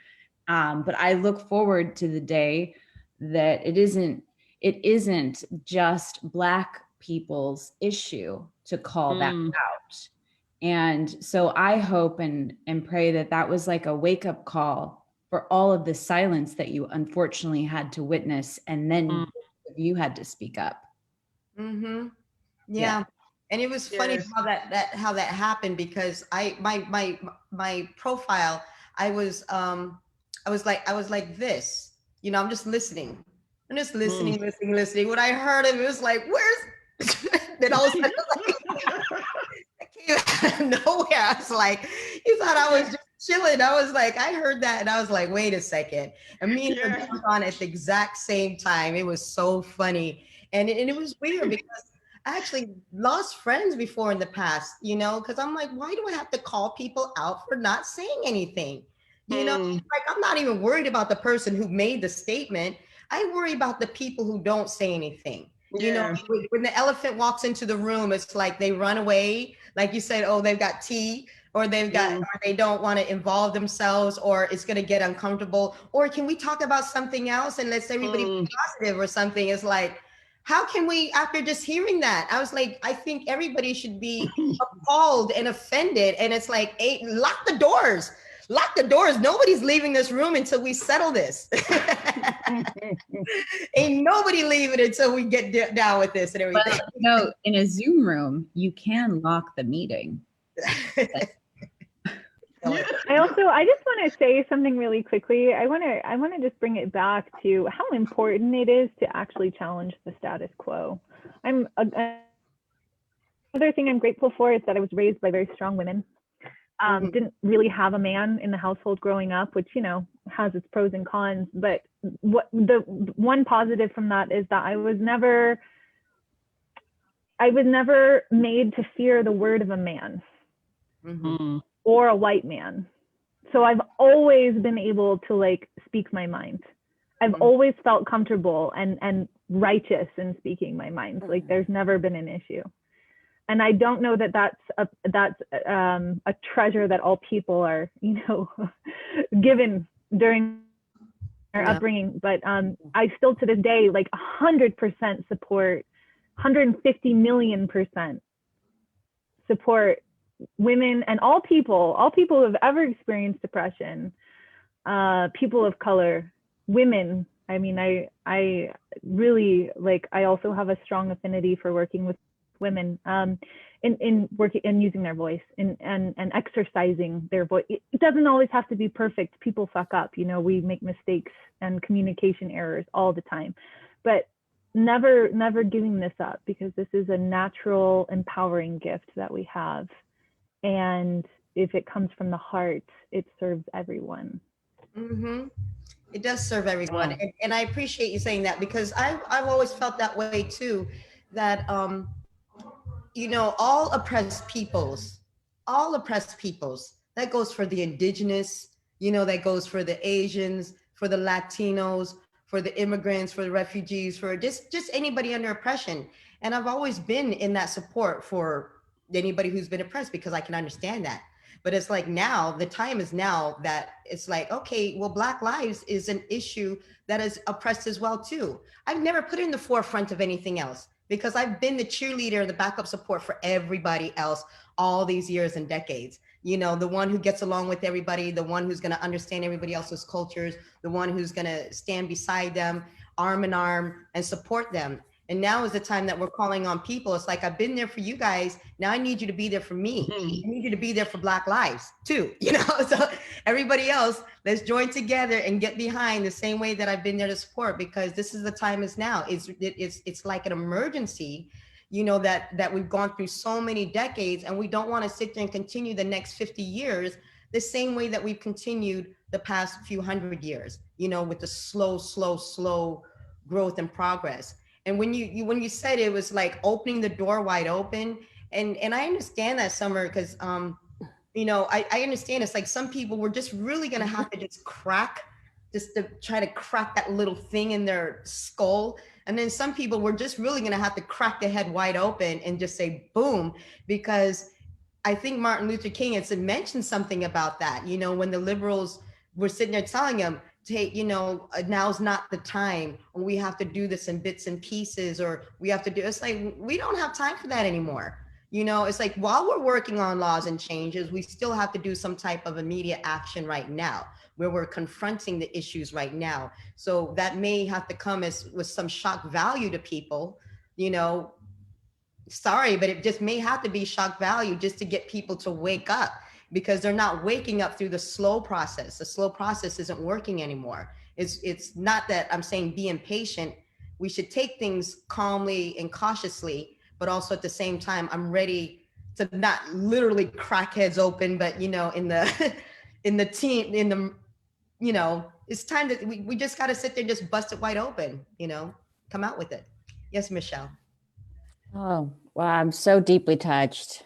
But I look forward to the day that it isn't just Black people's issue to call that out. And so I hope and pray that that was like a wake-up call for all of the silence that you unfortunately had to witness and then you had to speak up. Mm-hmm. Yeah. Yeah. And it was funny Yes. how that happened, because my profile, I was like this, I'm just listening. I'm just Mm. listening. When I heard it, it was like, where's then all of a sudden it came out of nowhere. I was like, you thought I was just chilling. I was like, I heard that and I was like, wait a second. And me and her Yeah. jumped on at the exact same time. It was so funny. And it was weird because I actually lost friends before in the past, because I'm like, why do I have to call people out for not saying anything? Mm. Like, I'm not even worried about the person who made the statement. I worry about the people who don't say anything. Yeah. When the elephant walks into the room, it's like they run away. Like you said, oh, they've got tea, or or they don't want to involve themselves, or it's going to get uncomfortable. Or can we talk about something else and let's everybody be positive or something? It's like, how can we, after just hearing that, I was like, I think everybody should be appalled and offended. And it's like, hey, lock the doors. Lock the doors. Nobody's leaving this room until we settle this. Ain't nobody leaving until we get down with this and everything. Well, in a Zoom room, you can lock the meeting. Yeah. I just want to say something really quickly. I want to just bring it back to how important it is to actually challenge the status quo. Another thing I'm grateful for is that I was raised by very strong women. Didn't really have a man in the household growing up, which, has its pros and cons. But what the one positive from that is that I was never made to fear the word of a man. Mm-hmm. Or a white man. So I've always been able to speak my mind. I've always felt comfortable and righteous in speaking my mind. Like there's never been an issue. And I don't know that that's a treasure that all people are, given during their upbringing. But I still to this day, 100% support, 150 million% support women and all people who have ever experienced depression, people of color, women. I mean, I really I also have a strong affinity for working with women in working and using their voice and exercising their voice. It doesn't always have to be perfect. People fuck up, we make mistakes and communication errors all the time, but never giving this up, because this is a natural, empowering gift that we have. And if it comes from the heart, it serves everyone. Mm-hmm. It does serve everyone. And I appreciate you saying that, because I've always felt that way too, that, all oppressed peoples, that goes for the indigenous, that goes for the Asians, for the Latinos, for the immigrants, for the refugees, for just anybody under oppression. And I've always been in that support for anybody who's been oppressed, because I can understand that. But it's like, now the time is now that it's like, okay, well, Black lives is an issue that is oppressed as well too. I've never put it in the forefront of anything else, because I've been the cheerleader, the backup support for everybody else all these years and decades. The one who gets along with everybody, the one who's going to understand everybody else's cultures, the one who's going to stand beside them, arm in arm, and support them. And now is the time that we're calling on people. It's like, I've been there for you guys. Now I need you to be there for me. I need you to be there for Black lives too. So everybody else, let's join together and get behind the same way that I've been there to support, because this is the time is now. It's like an emergency, that we've gone through so many decades, and we don't want to sit there and continue the next 50 years the same way that we've continued the past few hundred years, with the slow growth and progress. And when you said it was like opening the door wide open, and I understand that, Summer, because I understand it's like some people were just really gonna have to just to try to crack that little thing in their skull. And then some people were just really gonna have to crack their head wide open and just say boom, because I think Martin Luther King had mentioned something about that, when the liberals were sitting there telling him, hey, now's not the time, or we have to do this in bits and pieces, or we have to do, it's like, we don't have time for that anymore. It's like, while we're working on laws and changes, we still have to do some type of immediate action right now. where we're confronting the issues right now. So that may have to come as with some shock value to people, you know, sorry, but it just may have to be shock value just to get people to wake up, because they're not waking up through the slow process. The slow process isn't working anymore. It's not that I'm saying be impatient. We should take things calmly and cautiously, but also at the same time, I'm ready to not literally crack heads open, but you know, in the in the team, in the, you know, it's time that we just got to sit there and just bust it wide open, you know, come out with it. Yes, Michelle. Oh, well, I'm so deeply touched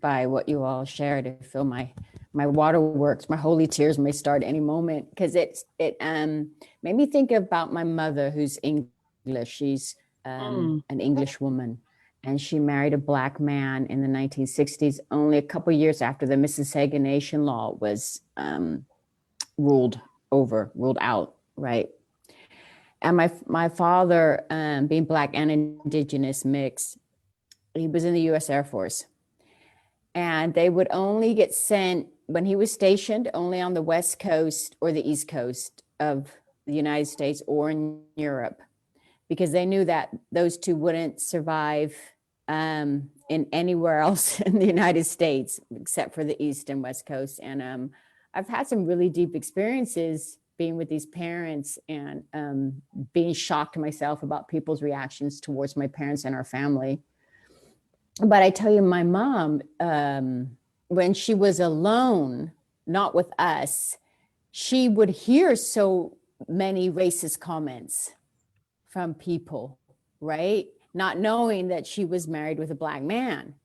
by what you all shared. I feel my waterworks, my holy tears may start any moment, because it made me think about my mother, who's English. She's an English woman, and she married a Black man in the 1960s, only a couple of years after the miscegenation law was ruled out, right? And my father, being Black and Indigenous mix, he was in the U.S. Air Force. And they would only get sent, when he was stationed, only on the West Coast or the East Coast of the United States or in Europe, because they knew that those two wouldn't survive in anywhere else in the United States, except for the East and West Coast. And I've had some really deep experiences being with these parents, and being shocked myself about people's reactions towards my parents and our family. But I tell you, my mom, when she was alone, not with us, she would hear so many racist comments from people, right? Not knowing that she was married with a Black man.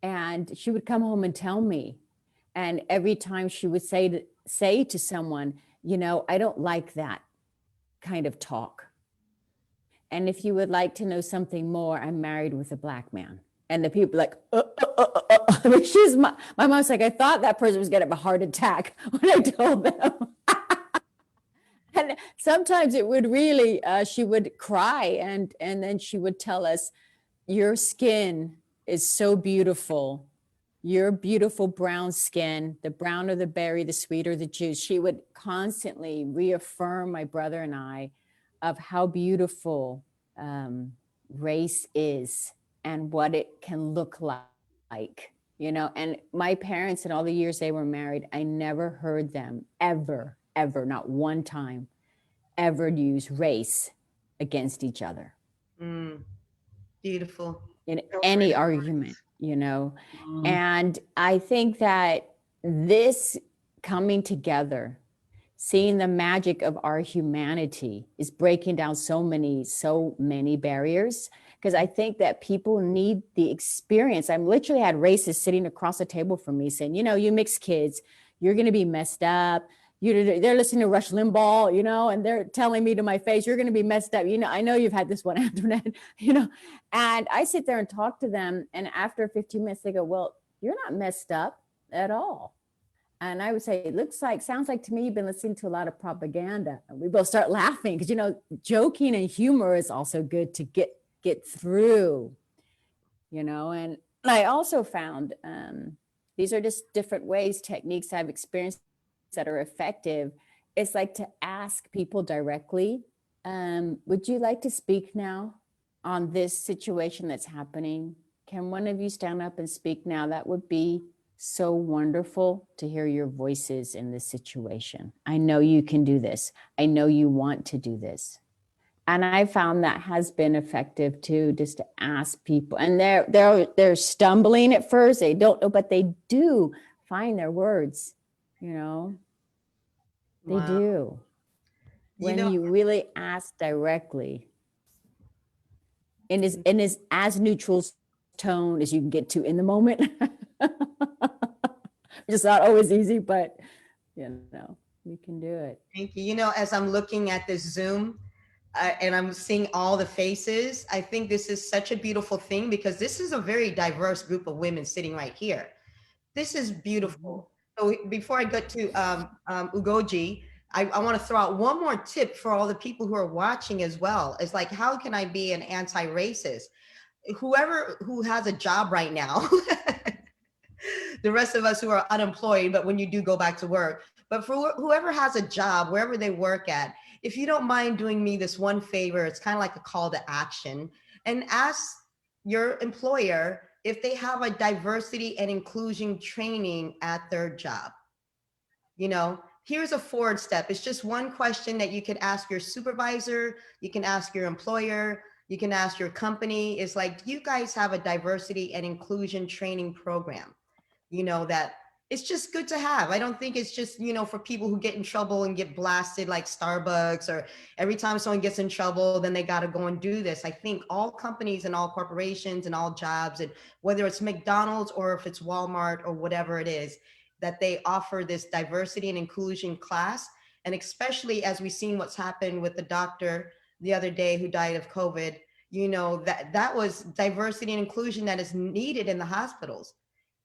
And she would come home and tell me. And every time she would say to someone, you know, I don't like that kind of talk. And if you would like to know something more, I'm married with a Black man. And the people like, she's my mom's like, I thought that person was gonna have a heart attack when I told them. And sometimes it would really, she would cry, and then she would tell us, your skin is so beautiful. Your beautiful brown skin, the browner the berry, the sweeter the juice. She would constantly reaffirm my brother and I of how beautiful race is and what it can look like, you know. And my parents, in all the years they were married, I never heard them ever, not one time, ever use race against each other. Beautiful. In any argument, you know. And I think that this coming together, seeing the magic of our humanity, is breaking down so many barriers. Because I think that people need the experience. I literally had racists sitting across the table from me saying, you know, you mixed kids, you're going to be messed up. They're listening to Rush Limbaugh, you know, and they're telling me to my face, you're going to be messed up. You know, I know you've had this one, Antoinette, you know. And I sit there and talk to them. And after 15 minutes, they go, well, you're not messed up at all. And I would say, sounds like to me, you've been listening to a lot of propaganda. And we both start laughing because, you know, joking and humor is also good to get through, you know. And I also found these are just different ways, techniques I've experienced that are effective. It's like to ask people directly, would you like to speak now on this situation that's happening? Can one of you stand up and speak now? That would be so wonderful to hear your voices in this situation. I know you can do this. I know you want to do this. And I found that has been effective too, just to ask people. And they're stumbling at first. They don't know, but they do find their words, you know. They do. When you really ask directly, in as neutral tone as you can get to in the moment. It's not always easy, but you know, we can do it. Thank you. You know, as I'm looking at this Zoom and I'm seeing all the faces, I think this is such a beautiful thing, because this is a very diverse group of women sitting right here. This is beautiful. So before I get to Ugoji, I want to throw out one more tip for all the people who are watching as well. It's like, how can I be an anti-racist? Whoever who has a job right now, the rest of us who are unemployed, but when you do go back to work, But for whoever has a job, wherever they work at, if you don't mind doing me this one favor, it's kind of like a call to action, and ask your employer if they have a diversity and inclusion training at their job. You know, here's a forward step. It's just one question that you could ask your supervisor, you can ask your employer, you can ask your company. It's like, do you guys have a diversity and inclusion training program? You know, that it's just good to have. I don't think it's just, you know, for people who get in trouble and get blasted like Starbucks, or every time someone gets in trouble, then they got to go and do this. I think all companies and all corporations and all jobs, and whether it's McDonald's or if it's Walmart or whatever it is, that they offer this diversity and inclusion class. And especially as we've seen what's happened with the doctor the other day who died of COVID, you know, that was diversity and inclusion that is needed in the hospitals.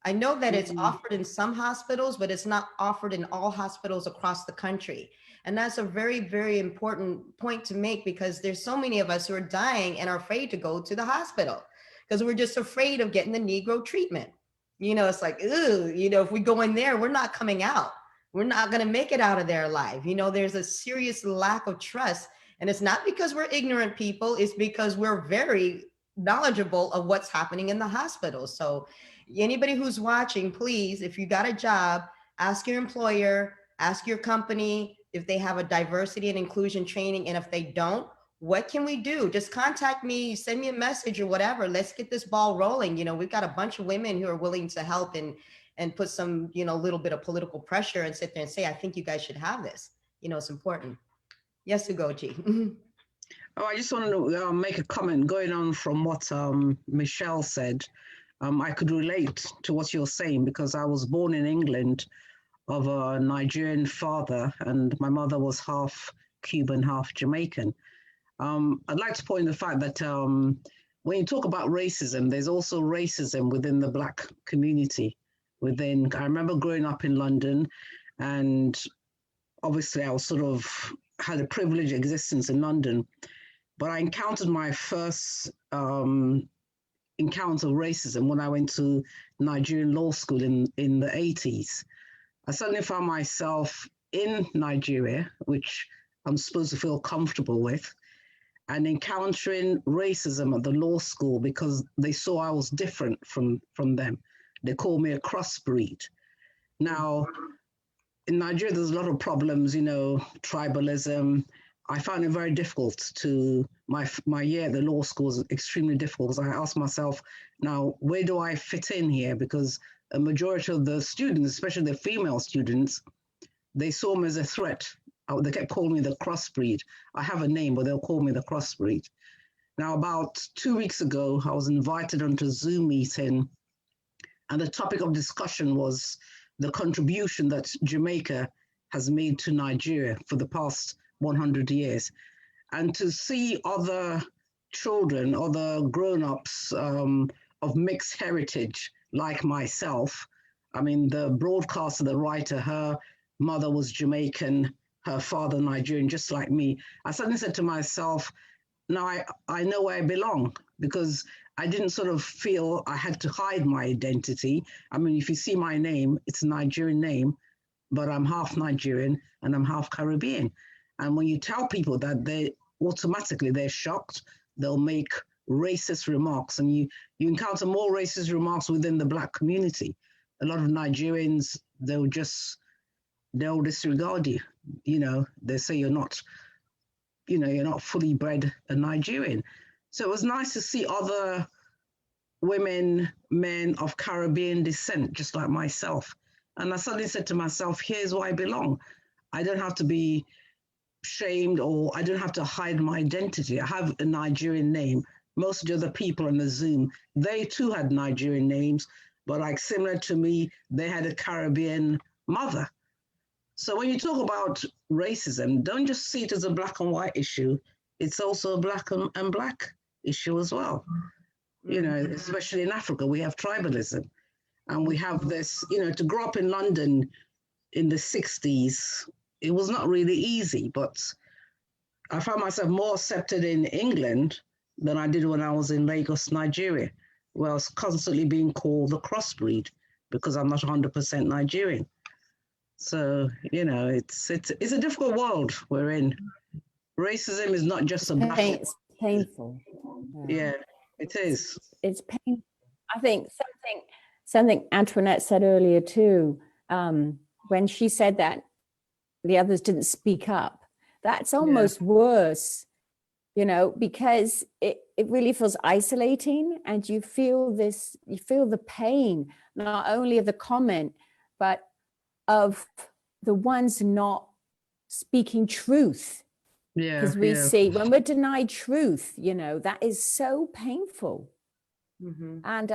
I know that it's offered in some hospitals, but it's not offered in all hospitals across the country. And that's a very, very important point to make, because there's so many of us who are dying and are afraid to go to the hospital because we're just afraid of getting the Negro treatment. You know, it's like, ooh, you know, if we go in there, we're not coming out. We're not going to make it out of there alive. You know, there's a serious lack of trust. And it's not because we're ignorant people. It's because we're very knowledgeable of what's happening in the hospital. So anybody who's watching, please, if you got a job, ask your employer, ask your company if they have a diversity and inclusion training. And if they don't, what can we do? Just contact me, send me a message or whatever. Let's get this ball rolling. You know, we've got a bunch of women who are willing to help and put some, you know, little bit of political pressure and sit there and say, I think you guys should have this. You know, it's important. Yes, Ugochi. Oh, I just wanted to make a comment going on from what Michelle said. I could relate to what you're saying because I was born in England of a Nigerian father, and my mother was half Cuban, half Jamaican. I'd like to point the fact that when you talk about racism, there's also racism within the Black community. I remember growing up in London, and obviously I was had a privileged existence in London, but I encountered my first encounter of racism when I went to Nigerian law school in the 80s. I suddenly found myself in Nigeria, which I'm supposed to feel comfortable with, and encountering racism at the law school because they saw I was different from them. They called me a crossbreed. Now, in Nigeria, there's a lot of problems, you know, tribalism. I found it very difficult my year at the law school was extremely difficult because I asked myself, now, where do I fit in here? Because a majority of the students, especially the female students, they saw me as a threat. They kept calling me the crossbreed. I have a name, but they'll call me the crossbreed. Now, about 2 weeks ago, I was invited onto a Zoom meeting, and the topic of discussion was the contribution that Jamaica has made to Nigeria for the past 100 years. And to see other children, other grown-ups of mixed heritage like myself, I mean, the broadcaster, the writer, her mother was Jamaican, her father Nigerian, just like me. I suddenly said to myself, now I know where I belong, because I didn't feel I had to hide my identity. I mean, if you see my name, it's a Nigerian name, but I'm half Nigerian and I'm half Caribbean. And when you tell people that, they're shocked. They'll make racist remarks, and you encounter more racist remarks within the Black community. A lot of Nigerians, they'll disregard you. You know, they say you're not fully bred a Nigerian. So it was nice to see other women, men of Caribbean descent, just like myself. And I suddenly said to myself, here's where I belong. I don't have to be shamed, or I don't have to hide my identity. I have a Nigerian name. Most of the other people on the Zoom, they too had Nigerian names, but like similar to me, they had a Caribbean mother. So when you talk about racism, don't just see it as a black and white issue. It's also a black and black issue as well. You know, especially in Africa, we have tribalism. And we have this, you know, to grow up in London in the 60s, it was not really easy, but I found myself more accepted in England than I did when I was in Lagos, Nigeria, where I was constantly being called the crossbreed because I'm not 100% Nigerian. So, you know, it's a difficult world we're in. Racism is not just a battle. It's painful. Yeah, it is. It's painful. I think something Antoinette said earlier too, when she said that the others didn't speak up. That's almost worse, you know, because it really feels isolating, and you feel the pain, not only of the comment, but of the ones not speaking truth. Yeah. Because we see when we're denied truth, you know, that is so painful. And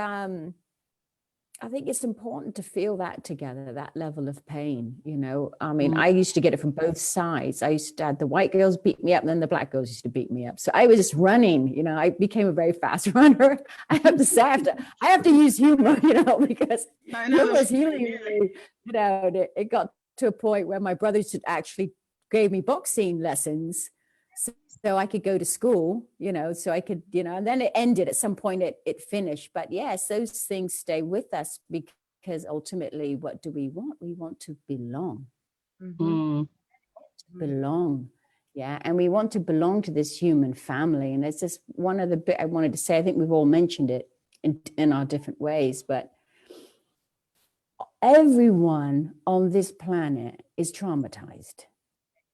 I think it's important to feel that together, that level of pain, you know. I mean, I used to get it from both sides. I used to have the white girls beat me up, and then the black girls used to beat me up. So I was just running, you know. I became a very fast runner. I have to say, I have to use humor, you know, because humor was healing me. You know, it got to a point where my brothers actually gave me boxing lessons, so I could go to school, you know, so I could, you know, and then it ended at some point, it finished. But yes, those things stay with us, because ultimately, what do we want? We want to belong. Belong. Yeah. And we want to belong to this human family. And it's just one other bit I wanted to say. I think we've all mentioned it in our different ways, but everyone on this planet is traumatized.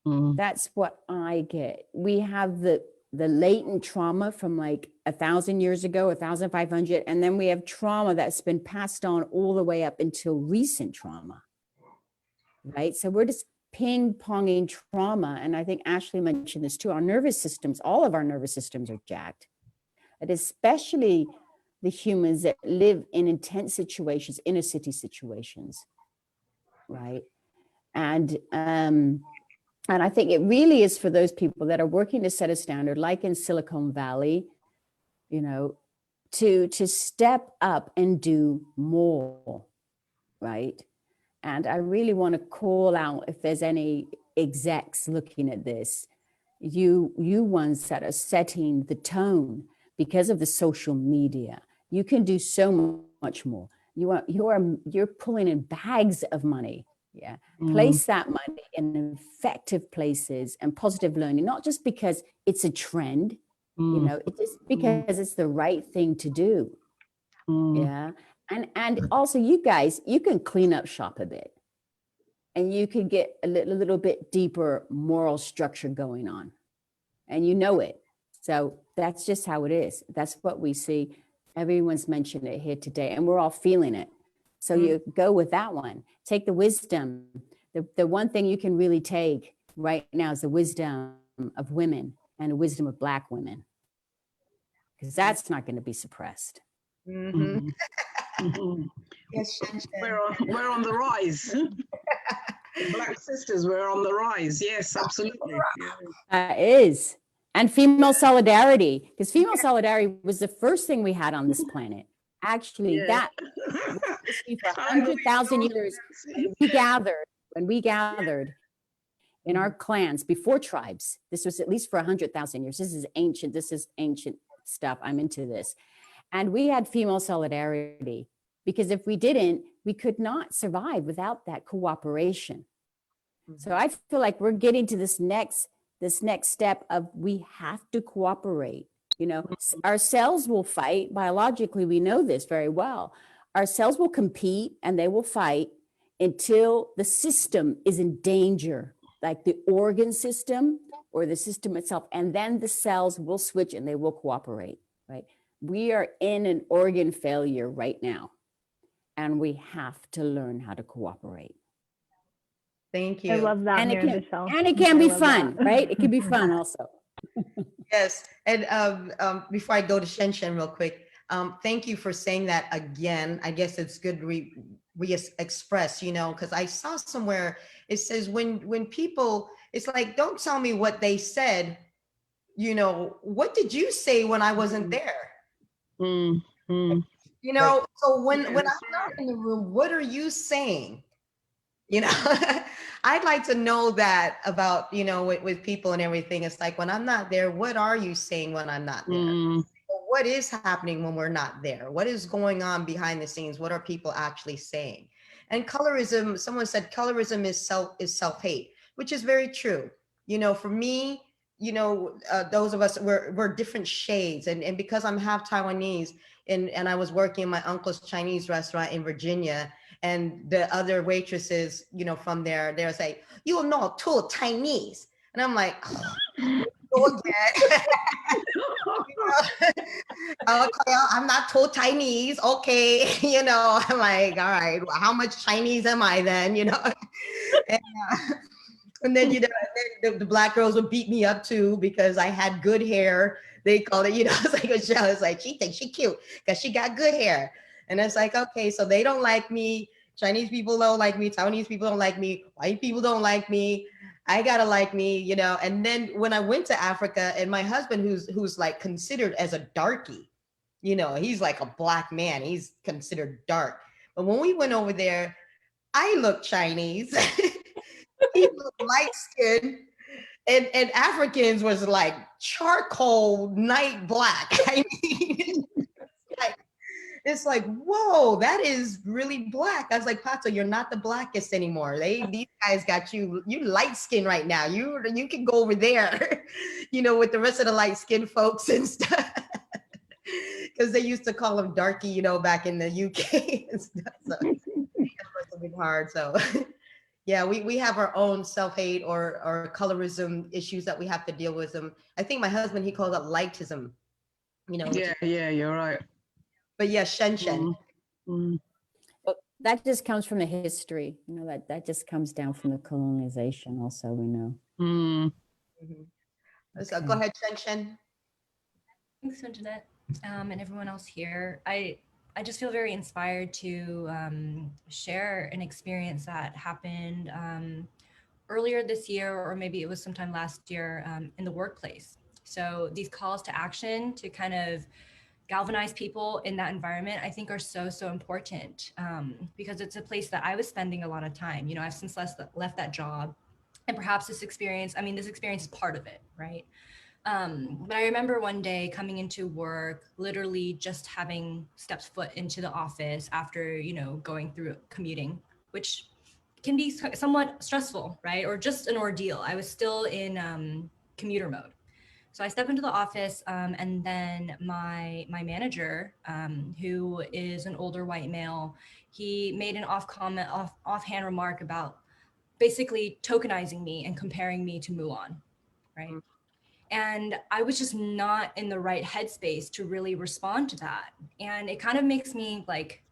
That's what I get. We have the latent trauma from like 1,000 years ago, 1,500, and then we have trauma that's been passed on all the way up until recent trauma, right? So we're just ping-ponging trauma, and I think Ashley mentioned this too. Our nervous systems, all of our nervous systems are jacked, and especially the humans that live in intense situations, inner city situations, right? And I think it really is for those people that are working to set a standard, like in Silicon Valley, you know, to step up and do more, right? And I really want to call out, if there's any execs looking at this, you ones that are setting the tone because of the social media, you can do so much more. You're pulling in bags of money. Yeah. Place that money in effective places and positive learning, not just because it's a trend, you know, it's just because it's the right thing to do. Yeah. And also, you guys, you can clean up shop a bit, and you can get a little bit deeper moral structure going on, and you know it. So that's just how it is. That's what we see. Everyone's mentioned it here today, and we're all feeling it. So you go with that one. Take the wisdom. The one thing you can really take right now is the wisdom of women and the wisdom of Black women, because that's not going to be suppressed. Yes, we're on the rise. Black sisters, we're on the rise. Yes, absolutely. Is. And female solidarity, because female solidarity was the first thing we had on this planet. Actually, that for 100,000 years, when we gathered in our clans before tribes, this was at least for 100,000 years. This is ancient stuff. I'm into this. And we had female solidarity, because if we didn't, we could not survive without that cooperation. So I feel like we're getting to this next step of we have to cooperate. You know, our cells will fight. Biologically, we know this very well. Our cells will compete and they will fight until the system is in danger, like the organ system or the system itself. And then the cells will switch and they will cooperate, right? We are in an organ failure right now, and we have to learn how to cooperate. Thank you. I love that, And Michelle. it can be fun, right? It can be fun also. Yes. And before I go to Shen real quick, thank you for saying that again. I guess it's good to re-express, you know, because I saw somewhere it says when people, it's like, don't tell me what they said, you know, what did you say when I wasn't there? You know, so when I'm not in the room, what are you saying? You know, I'd like to know that about, you know, with people and everything. It's like, when I'm not there, what are you saying when I'm not there? What is happening when we're not there? What is going on behind the scenes? What are people actually saying? And colorism, someone said colorism is self-hate, which is very true. You know, for me, you know, those of us, we're different shades. And because I'm half Taiwanese, and I was working in my uncle's Chinese restaurant in Virginia, and the other waitresses, you know, from there, they'll say, "You're not too Chinese." And I'm like, oh, go again. Okay, I'm not too Chinese. Okay, you know, I'm like, all right, well, how much Chinese am I then? You know, and, and then, you know, the black girls would beat me up too because I had good hair. They called it, you know, it's like a show. It's like, she thinks she cute because she got good hair. And it's like, okay, so they don't like me. Chinese people don't like me. Taiwanese people don't like me. White people don't like me. I gotta like me, you know. And then when I went to Africa, and my husband, who's like considered as a darkie, you know, he's like a black man. He's considered dark. But when we went over there, I looked Chinese. He looked light skinned. And Africans was like charcoal night black. I mean, it's like, whoa, that is really black. I was like, Pato, you're not the blackest anymore. These guys got you light skin right now. You can go over there, you know, with the rest of the light skinned folks and stuff. Because they used to call them darky, you know, back in the UK and stuff. So it must have been hard. So yeah, we have our own self-hate or colorism issues that we have to deal with them. I think my husband, he calls it lightism, you know. Yeah, you're right. But yeah, Shen Shen. But that just comes from the history, you know, that just comes down from the colonization also, we know. So go ahead, Shen Shen. Thanks, Antoinette, and everyone else here. I just feel very inspired to share an experience that happened earlier this year, or maybe it was sometime last year, in the workplace. So these calls to action to kind of galvanize people in that environment, I think are so important, because it's a place that I was spending a lot of time. You know, I've since left that job, and perhaps this experience is part of it, right? But I remember one day coming into work, literally just having stepped foot into the office after, you know, going through commuting, which can be somewhat stressful, right? Or just an ordeal. I was still in commuter mode. So I step into the office, and then my manager, who is an older white male, he made an offhand remark about basically tokenizing me and comparing me to Mulan, right? And I was just not in the right headspace to really respond to that. And it kind of makes me like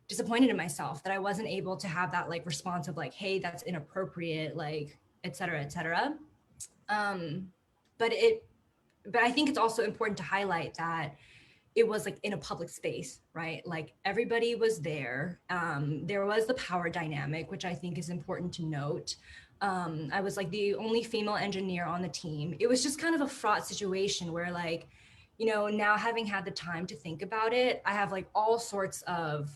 disappointed in myself that I wasn't able to have that like response of like, hey, that's inappropriate, like, et cetera, et cetera. But I think it's also important to highlight that it was like in a public space, right? Like everybody was there. There was the power dynamic, which I think is important to note. I was like the only female engineer on the team. It was just kind of a fraught situation where like, you know, now having had the time to think about it, I have like all sorts of,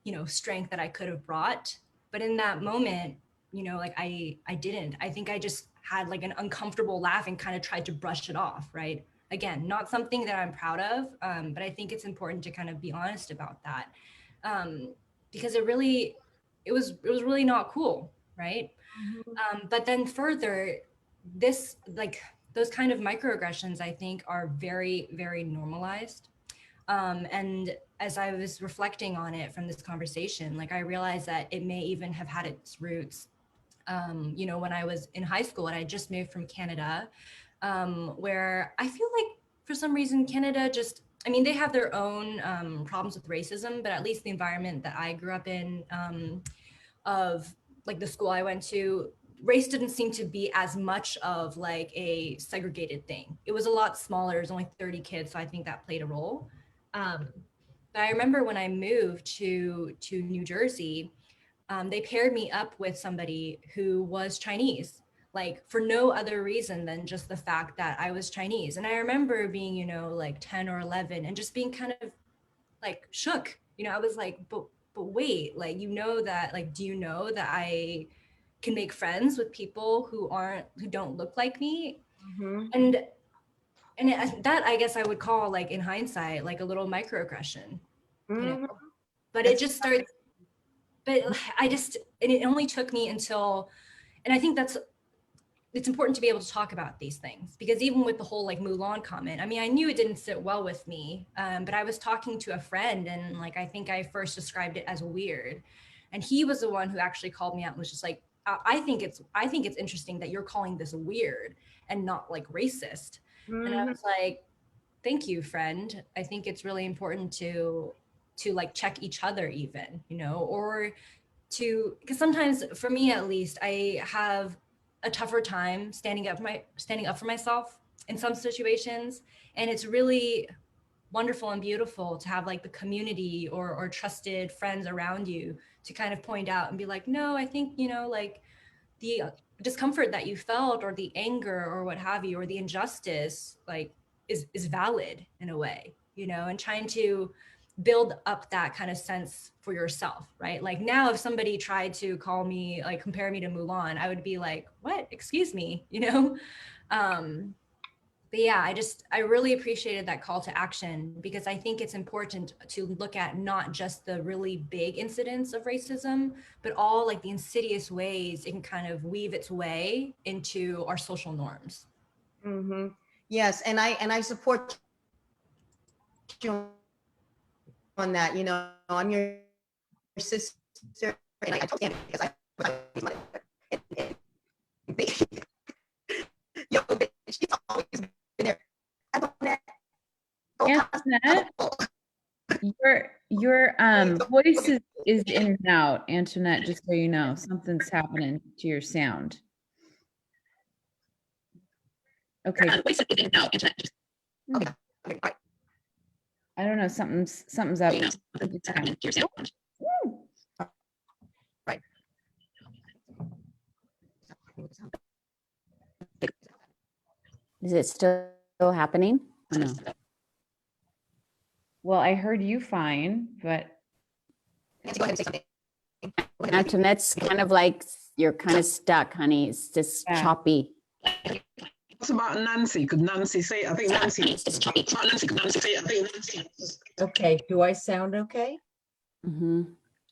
you know, strength that I could have brought. But in that moment, you know, like I didn't. I think I just had like an uncomfortable laugh and kind of tried to brush it off, right? Again, not something that I'm proud of, but I think it's important to kind of be honest about that, because it was really not cool, right? But then further, this like those kind of microaggressions, I think, are very, very normalized. And as I was reflecting on it from this conversation, like I realized that it may even have had its roots, you know, when I was in high school and I just moved from Canada, where I feel like for some reason Canada just, I mean, they have their own problems with racism, but at least the environment that I grew up in, of like the school I went to, race didn't seem to be as much of like a segregated thing. It was a lot smaller. It was only 30 kids, so I think that played a role. But I remember when I moved to New Jersey, they paired me up with somebody who was Chinese, like for no other reason than just the fact that I was Chinese. And I remember being, you know, like 10 or 11 and just being kind of like shook. You know, I was like, but wait, like, you know that, like, do you know that I can make friends with people who don't look like me? And that I guess I would call, like, in hindsight, like a little microaggression, you know. But it just starts but and it only took me until, and I think it's important to be able to talk about these things, because even with the whole like Mulan comment, I mean, I knew it didn't sit well with me, but I was talking to a friend, and like, I think I first described it as weird. And he was the one who actually called me out and was just like, I think it's interesting that you're calling this weird and not like racist. And I was like, thank you, friend. I think it's really important to like check each other even, you know, or because sometimes for me at least, I have a tougher time standing up for myself in some situations. And it's really wonderful and beautiful to have like the community or trusted friends around you to kind of point out and be like, no, I think, you know, like the discomfort that you felt, or the anger or what have you, or the injustice, like is valid in a way, you know, and trying to build up that kind of sense for yourself, right? Like now, if somebody tried to call me, like compare me to Mulan, I would be like, what? Excuse me, you know? But yeah, I really appreciated that call to action, because I think it's important to look at not just the really big incidents of racism, but all like the insidious ways it can kind of weave its way into our social norms. Yes, and I support you on that. You know, I'm your sister, and I totally understand, because yo, she's always been there. Antoinette, your voice is in and out, Antoinette, just so you know. Something's happening to your sound. Okay. I don't know, something's up. Right. Is it still happening? Or no? Well, I heard you fine, but Nancy, go ahead and say something. Antoinette's kind of like, you're kind of stuck, honey. It's just choppy. What about Nancy? Could Nancy say it? I think Nancy. Okay, do I sound okay? Mm-hmm.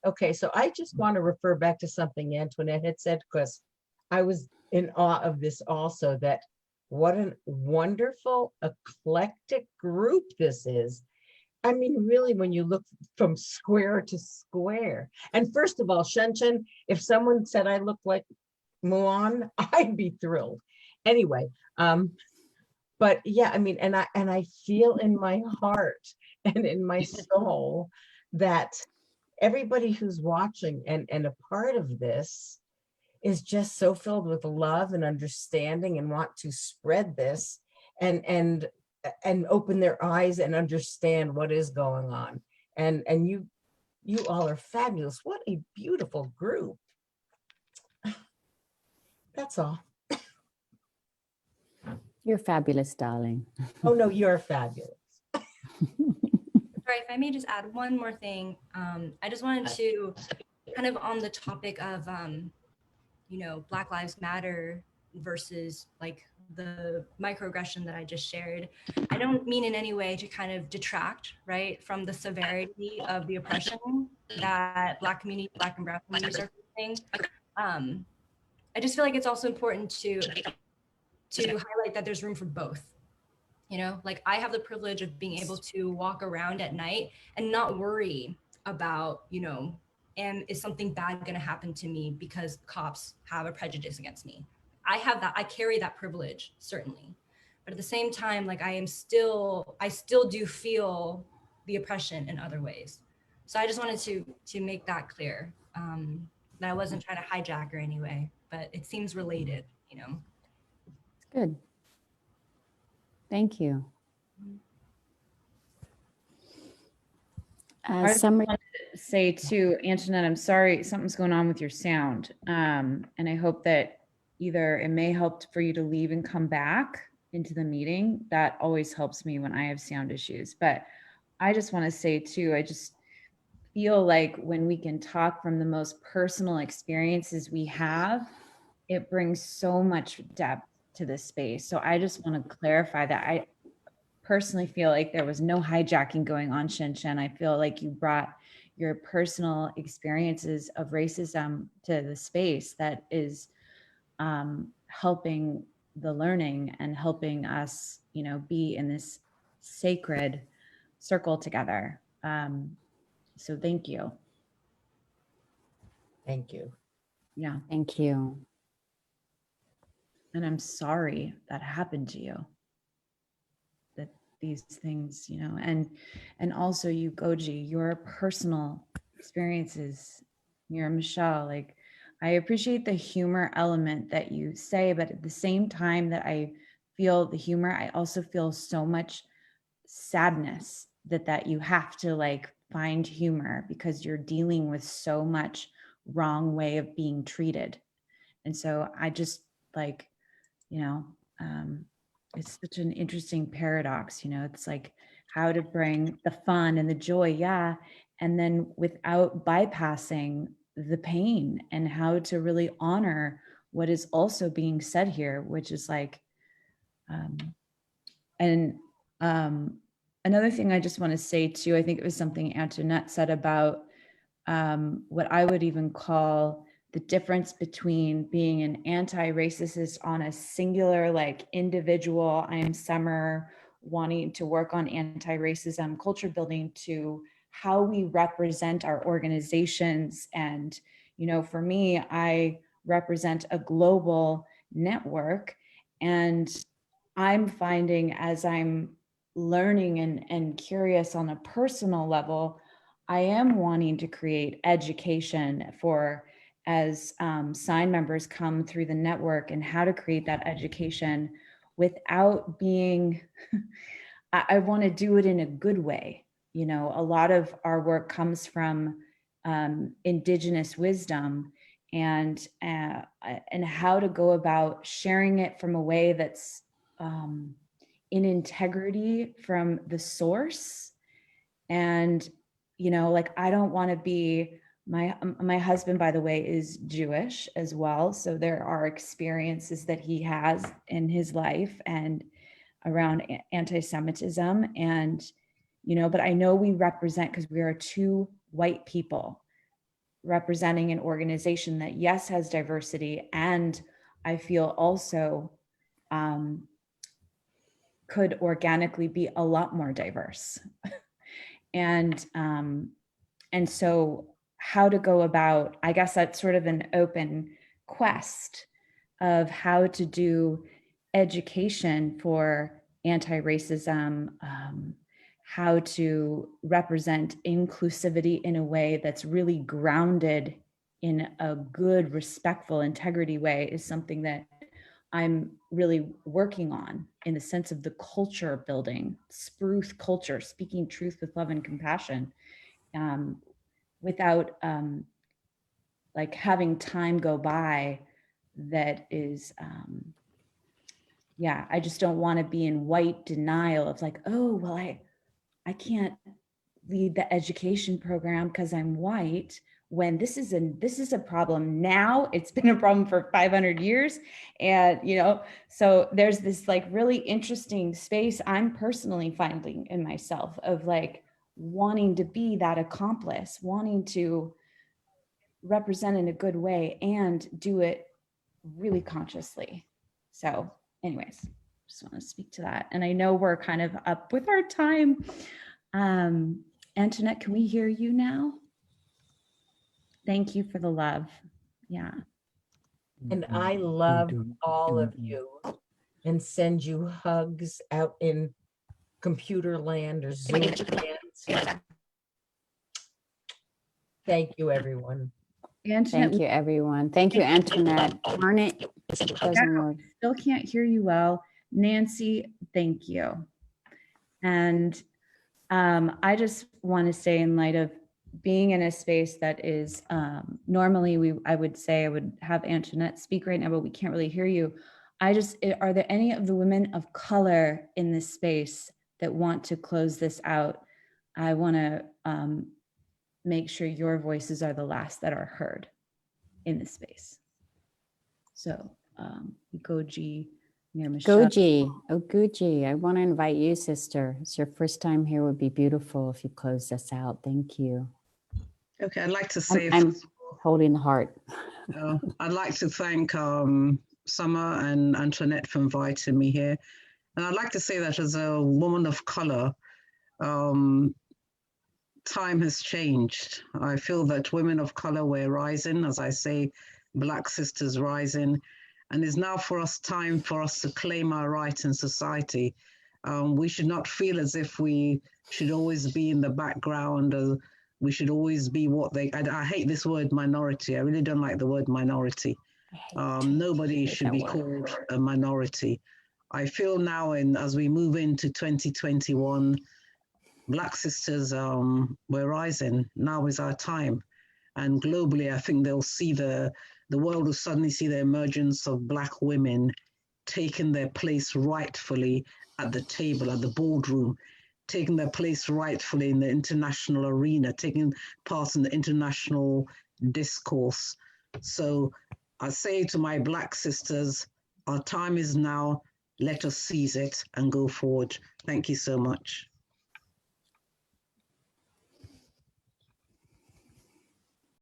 Okay, so I just want to refer back to something Antoinette had said, because I was in awe of this also, that what a wonderful, eclectic group this is. I mean, really, when you look from square to square. And first of all, Shen, if someone said I look like Mulan, I'd be thrilled. Anyway, but yeah, I mean, and I feel in my heart and in my soul that everybody who's watching and a part of this is just so filled with love and understanding, and want to spread this and open their eyes and understand what is going on. And you all are fabulous. What a beautiful group. That's all. You're fabulous, darling. Oh no, you're fabulous. Sorry, if I may just add one more thing. I just wanted to kind of on the topic of, you know, Black Lives Matter versus like the microaggression that I just shared. I don't mean in any way to kind of detract, right, from the severity of the oppression that Black and Brown communities are facing. I just feel like it's also important to highlight that there's room for both. You know, like I have the privilege of being able to walk around at night and not worry about, you know, is something bad going to happen to me because cops have a prejudice against me. I have that, I carry that privilege, certainly. But at the same time, like I still do feel the oppression in other ways. So I just wanted to make that clear, that I wasn't trying to hijack or anyway, but it seems related, you know. It's good. Thank you. I just wanted to say too, Antoinette, I'm sorry, something's going on with your sound. And I hope that either it may help for you to leave and come back into the meeting. That always helps me when I have sound issues. But I just want to say too, I just feel like when we can talk from the most personal experiences we have, it brings so much depth to this space. So I just want to clarify that I personally feel like there was no hijacking going on, Shen. I feel like you brought your personal experiences of racism to the space that is helping the learning and helping us, you know, be in this sacred circle together. So thank you. Thank you. Yeah. Thank you. And I'm sorry that happened to you, that these things, you know, and also you, Goji, your personal experiences, you're Michelle, like, I appreciate the humor element that you say, but at the same time that I feel the humor, I also feel so much sadness that you have to like find humor because you're dealing with so much wrong way of being treated. And so I just like, you know, it's such an interesting paradox, you know, it's like how to bring the fun and the joy, yeah, and then without bypassing the pain, and how to really honor what is also being said here, which is like, and another thing I just want to say too, I think it was something Antoinette said about what I would even call the difference between being an anti-racist on a singular, like individual, I am Summer, wanting to work on anti-racism culture building, to how we represent our organizations. And, you know, for me, I represent a global network, and I'm finding as I'm learning and curious on a personal level, I am wanting to create education for as SINE members come through the network, and how to create that education without being, I want to do it in a good way. You know, a lot of our work comes from indigenous wisdom, and how to go about sharing it from a way that's in integrity from the source. And, you know, like, I don't want to be, my husband, by the way, is Jewish as well. So there are experiences that he has in his life and around anti-Semitism. And, you know, but I know we represent, because we are two white people representing an organization that, yes, has diversity, and I feel also could organically be a lot more diverse. And so how to go about, I guess that's sort of an open quest of how to do education for anti-racism, how to represent inclusivity in a way that's really grounded in a good, respectful, integrity way, is something that I'm really working on in the sense of the culture building, SPRUTH culture, speaking truth with love and compassion, without like having time go by that is, yeah, I just don't want to be in white denial of like, oh, well, I can't lead the education program because I'm white, when this is a problem now. It's been a problem for 500 years. And, you know, so there's this like really interesting space I'm personally finding in myself of like wanting to be that accomplice, wanting to represent in a good way and do it really consciously. So anyways, just want to speak to that. And I know we're kind of up with our time. Antoinette, can we hear you now? Thank you for the love. Yeah. And I love all of you and send you hugs out in computer land or Zoom land. Thank you, everyone. Antoinette, Thank you, everyone. Thank you, Antoinette. Darn it. Doesn't work. Still can't hear you well. Nancy, thank you. And I just want to say, in light of being in a space that is normally I would say I would have Antoinette speak right now, but we can't really hear you. Are there any of the women of color in this space that want to close this out? I want to make sure your voices are the last that are heard in this space. So Goji, near Michelle. Guji, I want to invite you, sister. It's your first time here. Would be beautiful if you close us out. Thank you. Okay, I'd like to say, I'm holding the heart. I'd like to thank Summer and Antoinette for inviting me here. And I'd like to say that as a woman of color, time has changed. I feel that women of color were rising, as I say, Black sisters rising, and it's now time for us to claim our rights in society. We should not feel as if we should always be in the background, or we should always be I hate this word minority. I really don't like the word minority. Nobody should be called a minority. I feel now, as we move into 2021, Black sisters, we're rising. Now is our time. And globally, I think they'll see the world will suddenly see the emergence of Black women taking their place rightfully at the table, at the boardroom, taking their place rightfully in the international arena, taking part in the international discourse. So I say to my Black sisters, our time is now. Let us seize it and go forward. Thank you so much.